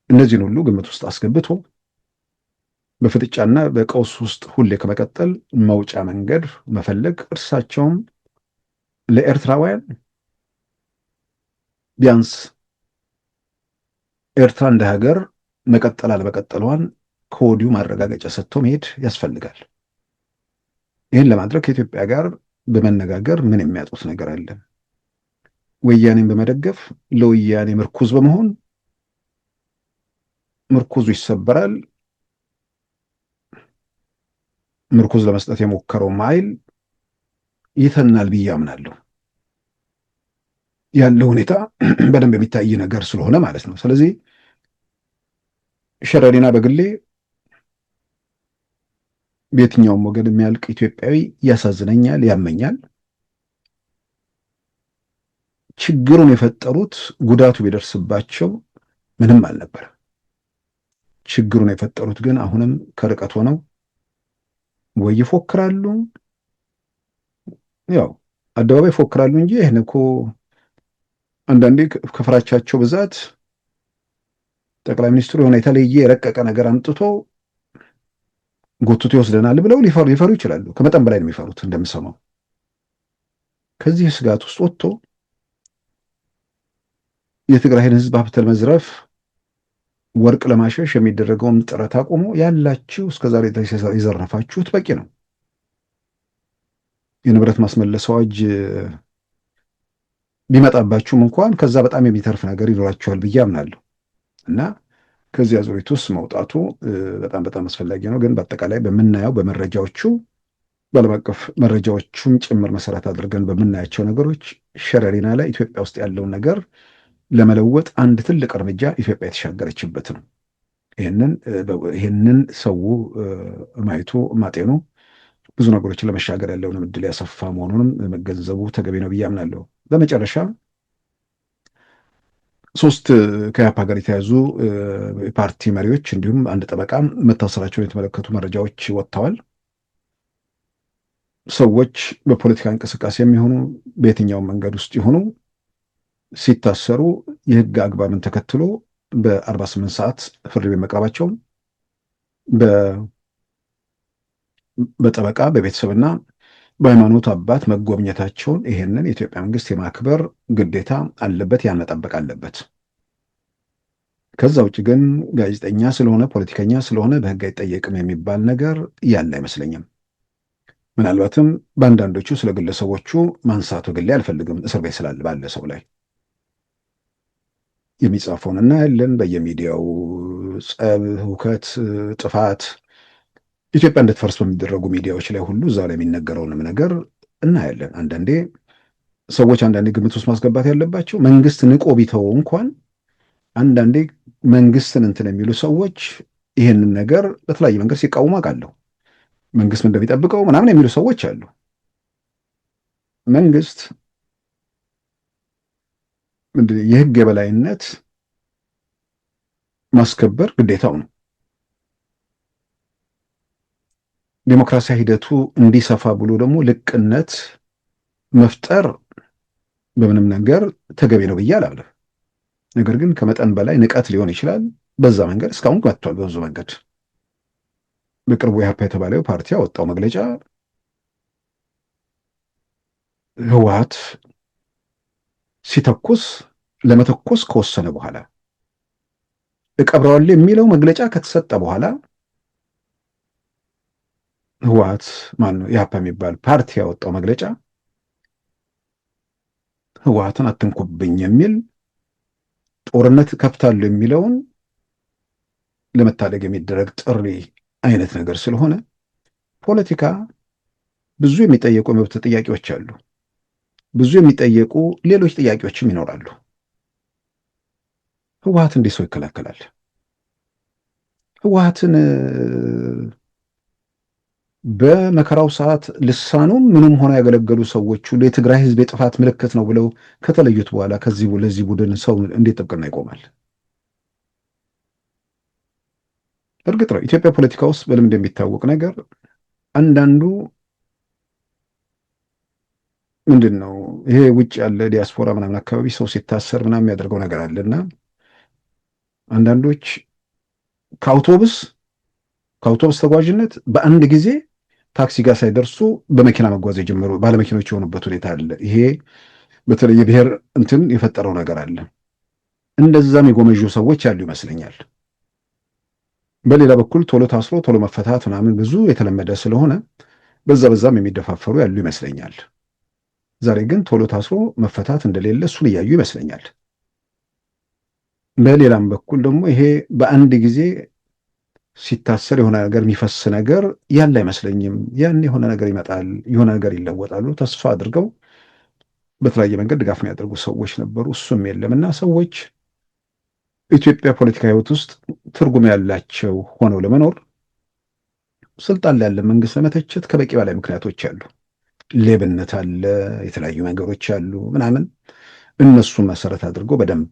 እነዚህን ሁሉ ግምት ውስጥ አስገብቶ በፍጥጫና በቀውስ ውስጥ ሁሌ ከመቀጠል መውጫ መንገድ መፈለግ፣ እርሳቸውም ለኤርትራውያን ቢያንስ ኤርትራ እንደ ሀገር መቀጠል አለመቀጠሏን ከወዲሁ ማረጋገጫ ሰጥቶ መሄድ ያስፈልጋል። ይህን ለማድረግ ከኢትዮጵያ ጋር በመነጋገር ምን የሚያጡት ነገር አለ? ወያኔን በመደገፍ ለወያኔ ምርኩዝ በመሆን ምርኩዙ ይሰበራል። ምርኩዝ ለመስጠት የሞከረው ማይል ይተናል ብዬ አምናለሁ። ያለው ሁኔታ በደንብ የሚታይ ነገር ስለሆነ ማለት ነው። ስለዚህ ሸረሪና በግሌ በየትኛውም ወገን የሚያልቅ ኢትዮጵያዊ ያሳዝነኛል፣ ያመኛል። ችግሩን የፈጠሩት ጉዳቱ ቢደርስባቸው ምንም አልነበረም። ችግሩን የፈጠሩት ግን አሁንም ከርቀት ሆነው ወይ ይፎክራሉ፣ ያው አደባባይ ይፎክራሉ እንጂ ይህን እኮ አንዳንዴ ከፍራቻቸው ብዛት ጠቅላይ ሚኒስትሩ የሆነ የተለየ የረቀቀ ነገር አምጥቶ ጎትቶ ይወስደናል ብለው ሊፈሩ ይችላሉ። ከመጠን በላይ ነው የሚፈሩት እንደምሰማው። ከዚህ ስጋት ውስጥ ወጥቶ የትግራይን ህዝብ ሀብት ለመዝረፍ ወርቅ ለማሸሽ የሚደረገውን ጥረት አቁሞ ያላችሁ እስከዛሬ ድረስ የዘረፋችሁት በቂ ነው። የንብረት ማስመለስ አዋጅ ቢመጣባችሁም እንኳን ከዛ በጣም የሚተርፍ ነገር ይኖራችኋል ብዬ አምናለሁ እና ከዚህ አዙሪት ውስጥ መውጣቱ በጣም በጣም አስፈላጊ ነው። ግን በአጠቃላይ በምናየው በመረጃዎቹ በዓለም አቀፍ መረጃዎቹም ጭምር መሰረት አድርገን በምናያቸው ነገሮች ሸረሪና ላይ ኢትዮጵያ ውስጥ ያለውን ነገር ለመለወጥ አንድ ትልቅ እርምጃ ኢትዮጵያ የተሻገረችበት ነው። ይህንን ሰው ማየቱ ማጤኑ ብዙ ነገሮችን ለመሻገር ያለውን እድል ያሰፋ መሆኑንም መገንዘቡ ተገቢ ነው ብዬ አምናለሁ። በመጨረሻ 3 ከኢህአፓ ጋር የተያዙ የፓርቲ መሪዎች እንዲሁም አንድ ጠበቃ መታሰራቸውን የተመለከቱ መረጃዎች ወጥተዋል። ሰዎች በፖለቲካ እንቅስቃሴ የሚሆኑ በየትኛውም መንገድ ውስጥ ይሆኑ ሲታሰሩ የህግ አግባብን ተከትሎ በ48 ሰዓት ፍርድ ቤት መቅረባቸውን በጠበቃ በቤተሰብና በሃይማኖት አባት መጎብኘታቸውን ይሄንን የኢትዮጵያ መንግስት የማክበር ግዴታ አለበት፣ ያን መጠበቅ አለበት። ከዛ ውጭ ግን ጋዜጠኛ ስለሆነ ፖለቲከኛ ስለሆነ በህግ አይጠየቅም የሚባል ነገር ያለ አይመስለኝም። ምናልባትም በአንዳንዶቹ ስለ ግለሰቦቹ ማንሳቱ ግሌ አልፈልግም። እስር ቤት ስላለ ባለ ሰው ላይ የሚጻፈውን እናያለን። በየሚዲያው ጸብ፣ ሁከት፣ ጥፋት ኢትዮጵያ እንድትፈርስ በሚደረጉ ሚዲያዎች ላይ ሁሉ እዛ ላይ የሚነገረውንም ነገር እናያለን። አንዳንዴ ሰዎች ግምት ውስጥ ማስገባት ያለባቸው መንግስት ንቆ ቢተወው እንኳን አንዳንዴ መንግስትን እንትን የሚሉ ሰዎች ይህንን ነገር በተለያየ መንገድ ሲቃወሙ አውቃለሁ። መንግስት እንደሚጠብቀው ምናምን የሚሉ ሰዎች አሉ። መንግስት የህግ የበላይነት ማስከበር ግዴታው ነው። ዴሞክራሲያዊ ሂደቱ እንዲሰፋ ብሎ ደግሞ ልቅነት መፍጠር በምንም ነገር ተገቢ ነው ብዬ አላምንም። ነገር ግን ከመጠን በላይ ንቀት ሊሆን ይችላል። በዛ መንገድ እስካሁን መጥቷል። በብዙ መንገድ በቅርቡ ኢህአፓ የተባለው ፓርቲ ያወጣው መግለጫ ህወሓት ሲተኩስ ለመተኮስ ከወሰነ በኋላ እቀብረዋለሁ የሚለው መግለጫ ከተሰጠ በኋላ ህወሓት ማነው ኢህአፓ የሚባል ፓርቲ ያወጣው መግለጫ ህወሓትን አትንኩብኝ የሚል ጦርነት ከፍታለሁ የሚለውን ለመታደግ የሚደረግ ጥሪ አይነት ነገር ስለሆነ ፖለቲካ ብዙ የሚጠየቁ የመብት ጥያቄዎች አሉ። ብዙ የሚጠየቁ ሌሎች ጥያቄዎችም ይኖራሉ። ህወሓት እንዲህ ሰው ይከላከላል? ህወሓትን በመከራው ሰዓት ልሳኑም ምንም ሆነ ያገለገሉ ሰዎች ሁሉ የትግራይ ህዝብ የጥፋት ምልክት ነው ብለው ከተለዩት በኋላ ለዚህ ቡድን ሰው እንዴት ጥብቅና ይቆማል? እርግጥ ነው ኢትዮጵያ ፖለቲካ ውስጥ በልምድ የሚታወቅ ነገር አንዳንዱ ምንድን ነው ይሄ ውጭ ያለ ዲያስፖራ ምናምን አካባቢ ሰው ሲታሰር ምናምን የሚያደርገው ነገር አለና አንዳንዶች ከአውቶቡስ ተጓዥነት በአንድ ጊዜ ታክሲ ጋር ሳይደርሱ በመኪና መጓዝ የጀመሩ ባለመኪኖች የሆኑበት ሁኔታ አለ። ይሄ በተለይ የብሔር እንትን የፈጠረው ነገር አለ። እንደዛም የጎመዡ ሰዎች ያሉ ይመስለኛል። በሌላ በኩል ቶሎ ታስሮ ቶሎ መፈታት ምናምን ብዙ የተለመደ ስለሆነ በዛም የሚደፋፈሩ ያሉ ይመስለኛል። ዛሬ ግን ቶሎ ታስሮ መፈታት እንደሌለ እሱን እያዩ ይመስለኛል። በሌላም በኩል ደግሞ ይሄ በአንድ ጊዜ ሲታሰር የሆነ ነገር የሚፈስ ነገር ያለ አይመስለኝም። ያን የሆነ ነገር ይመጣል፣ የሆነ ነገር ይለወጣሉ ተስፋ አድርገው በተለያየ መንገድ ድጋፍ የሚያደርጉ ሰዎች ነበሩ። እሱም የለም እና ሰዎች ኢትዮጵያ ፖለቲካ ህይወት ውስጥ ትርጉም ያላቸው ሆነው ለመኖር ስልጣን ላይ ያለ መንግስት ለመተቸት ከበቂ በላይ ምክንያቶች አሉ። ሌብነት አለ፣ የተለያዩ ነገሮች አሉ ምናምን። እነሱን መሰረት አድርጎ በደንብ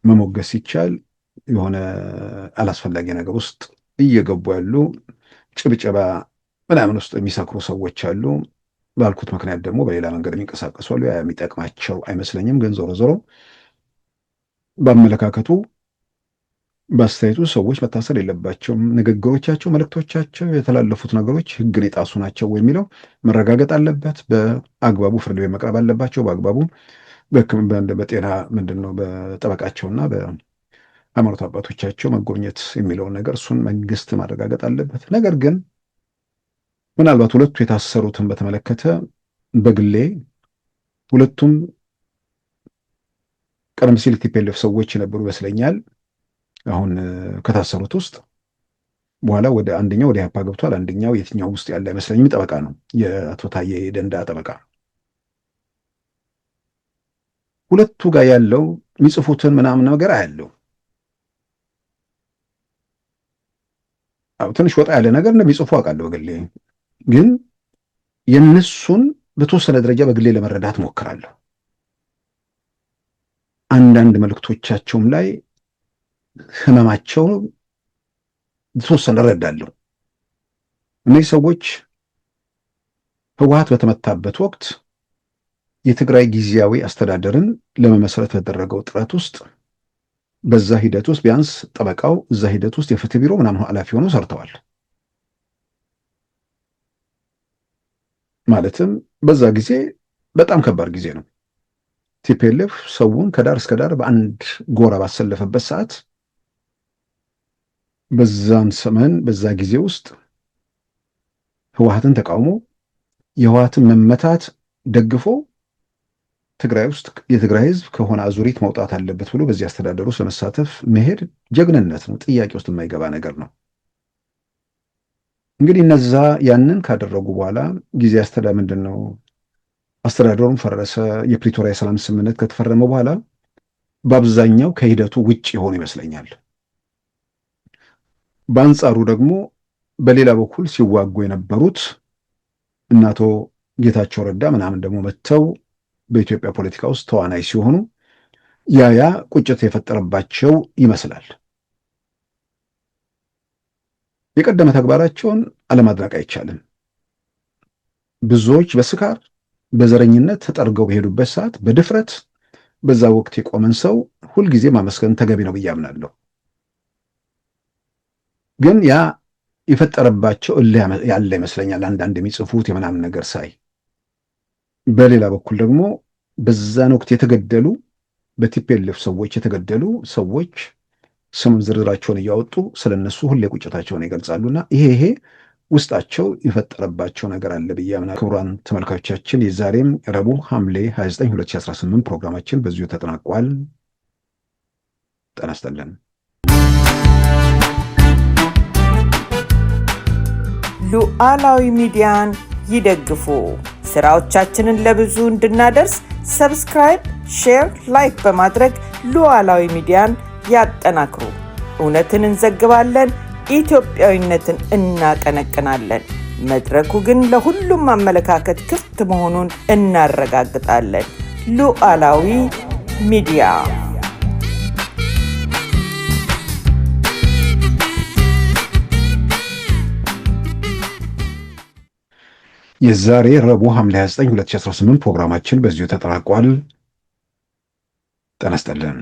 መሞገስ ሲቻል የሆነ አላስፈላጊ ነገር ውስጥ እየገቡ ያሉ ጭብጨባ ምናምን ውስጥ የሚሰክሩ ሰዎች አሉ። ባልኩት ምክንያት ደግሞ በሌላ መንገድ የሚንቀሳቀሱ አሉ። የሚጠቅማቸው አይመስለኝም። ግን ዞሮ ዞሮ በአመለካከቱ በአስተያየቱ ሰዎች መታሰር የለባቸውም። ንግግሮቻቸው፣ መልእክቶቻቸው፣ የተላለፉት ነገሮች ህግን የጣሱ ናቸው የሚለው መረጋገጥ አለበት። በአግባቡ ፍርድ ቤት መቅረብ አለባቸው። በአግባቡ በጤና ምንድነው በጠበቃቸውና በሃይማኖት አባቶቻቸው መጎብኘት የሚለውን ነገር እሱን መንግስት ማረጋገጥ አለበት። ነገር ግን ምናልባት ሁለቱ የታሰሩትን በተመለከተ በግሌ ሁለቱም ቀደም ሲል ቲፒኤልኤፍ ሰዎች የነበሩ ይመስለኛል። አሁን ከታሰሩት ውስጥ በኋላ ወደ አንደኛው ወደ ኢህአፓ ገብቷል። አንደኛው የትኛው ውስጥ ያለ አይመስለኝም። ጠበቃ ነው፣ የአቶ ታዬ ደንዳ ጠበቃ። ሁለቱ ጋር ያለው የሚጽፉትን ምናምን ነገር አያለው። ትንሽ ወጣ ያለ ነገር እንደሚጽፉ አውቃለሁ በግሌ። ግን የነሱን በተወሰነ ደረጃ በግሌ ለመረዳት ሞክራለሁ። አንዳንድ መልእክቶቻቸውም ላይ ህመማቸው የተወሰነ እረዳለሁ። እነዚህ ሰዎች ህወሓት በተመታበት ወቅት የትግራይ ጊዜያዊ አስተዳደርን ለመመስረት በተደረገው ጥረት ውስጥ በዛ ሂደት ውስጥ ቢያንስ ጠበቃው እዛ ሂደት ውስጥ የፍትህ ቢሮ ምናምን ኃላፊ ሆነው ሰርተዋል። ማለትም በዛ ጊዜ በጣም ከባድ ጊዜ ነው። ቲፒኤልኤፍ ሰውን ከዳር እስከ ዳር በአንድ ጎራ ባሰለፈበት ሰዓት በዛን ዘመን በዛ ጊዜ ውስጥ ህወሓትን ተቃውሞ የህወሓትን መመታት ደግፎ ትግራይ ውስጥ የትግራይ ህዝብ ከሆነ አዙሪት መውጣት አለበት ብሎ በዚህ አስተዳደሩ ለመሳተፍ መሄድ ጀግንነት ነው። ጥያቄ ውስጥ የማይገባ ነገር ነው። እንግዲህ እነዛ ያንን ካደረጉ በኋላ ጊዜ አስተዳደሩም ፈረሰ። የፕሪቶሪያ የሰላም ስምምነት ከተፈረመ በኋላ በአብዛኛው ከሂደቱ ውጭ የሆኑ ይመስለኛል። በአንጻሩ ደግሞ በሌላ በኩል ሲዋጉ የነበሩት እነ አቶ ጌታቸው ረዳ ምናምን ደግሞ መጥተው በኢትዮጵያ ፖለቲካ ውስጥ ተዋናይ ሲሆኑ ያ ቁጭት የፈጠረባቸው ይመስላል። የቀደመ ተግባራቸውን አለማድነቅ አይቻልም። ብዙዎች በስካር በዘረኝነት ተጠርገው በሄዱበት ሰዓት በድፍረት በዛ ወቅት የቆመን ሰው ሁልጊዜ ማመስገን ተገቢ ነው ብዬ አምናለሁ። ግን ያ የፈጠረባቸው እልህ ያለ ይመስለኛል አንዳንድ የሚጽፉት የምናምን ነገር ሳይ። በሌላ በኩል ደግሞ በዛን ወቅት የተገደሉ በቲፒኤልኤፍ ሰዎች የተገደሉ ሰዎች ስም ዝርዝራቸውን እያወጡ ስለነሱ ሁሌ ቁጭታቸውን ይገልጻሉና ይሄ ውስጣቸው የፈጠረባቸው ነገር አለ ብዬ አምናለሁ። ክቡራን ተመልካቾቻችን የዛሬም ረቡዕ ሐምሌ 29 2018 ፕሮግራማችን በዚሁ ተጠናቋል። ጤና ይስጥልን። ሉዓላዊ ሚዲያን ይደግፉ። ስራዎቻችንን ለብዙ እንድናደርስ ሰብስክራይብ፣ ሼር፣ ላይክ በማድረግ ሉዓላዊ ሚዲያን ያጠናክሩ። እውነትን እንዘግባለን፣ ኢትዮጵያዊነትን እናቀነቅናለን። መድረኩ ግን ለሁሉም አመለካከት ክፍት መሆኑን እናረጋግጣለን። ሉዓላዊ ሚዲያ የዛሬ ረቡዕ ሐምሌ 29 2018 ፕሮግራማችን በዚሁ ተጠናቋል። ጤና ይስጥልን።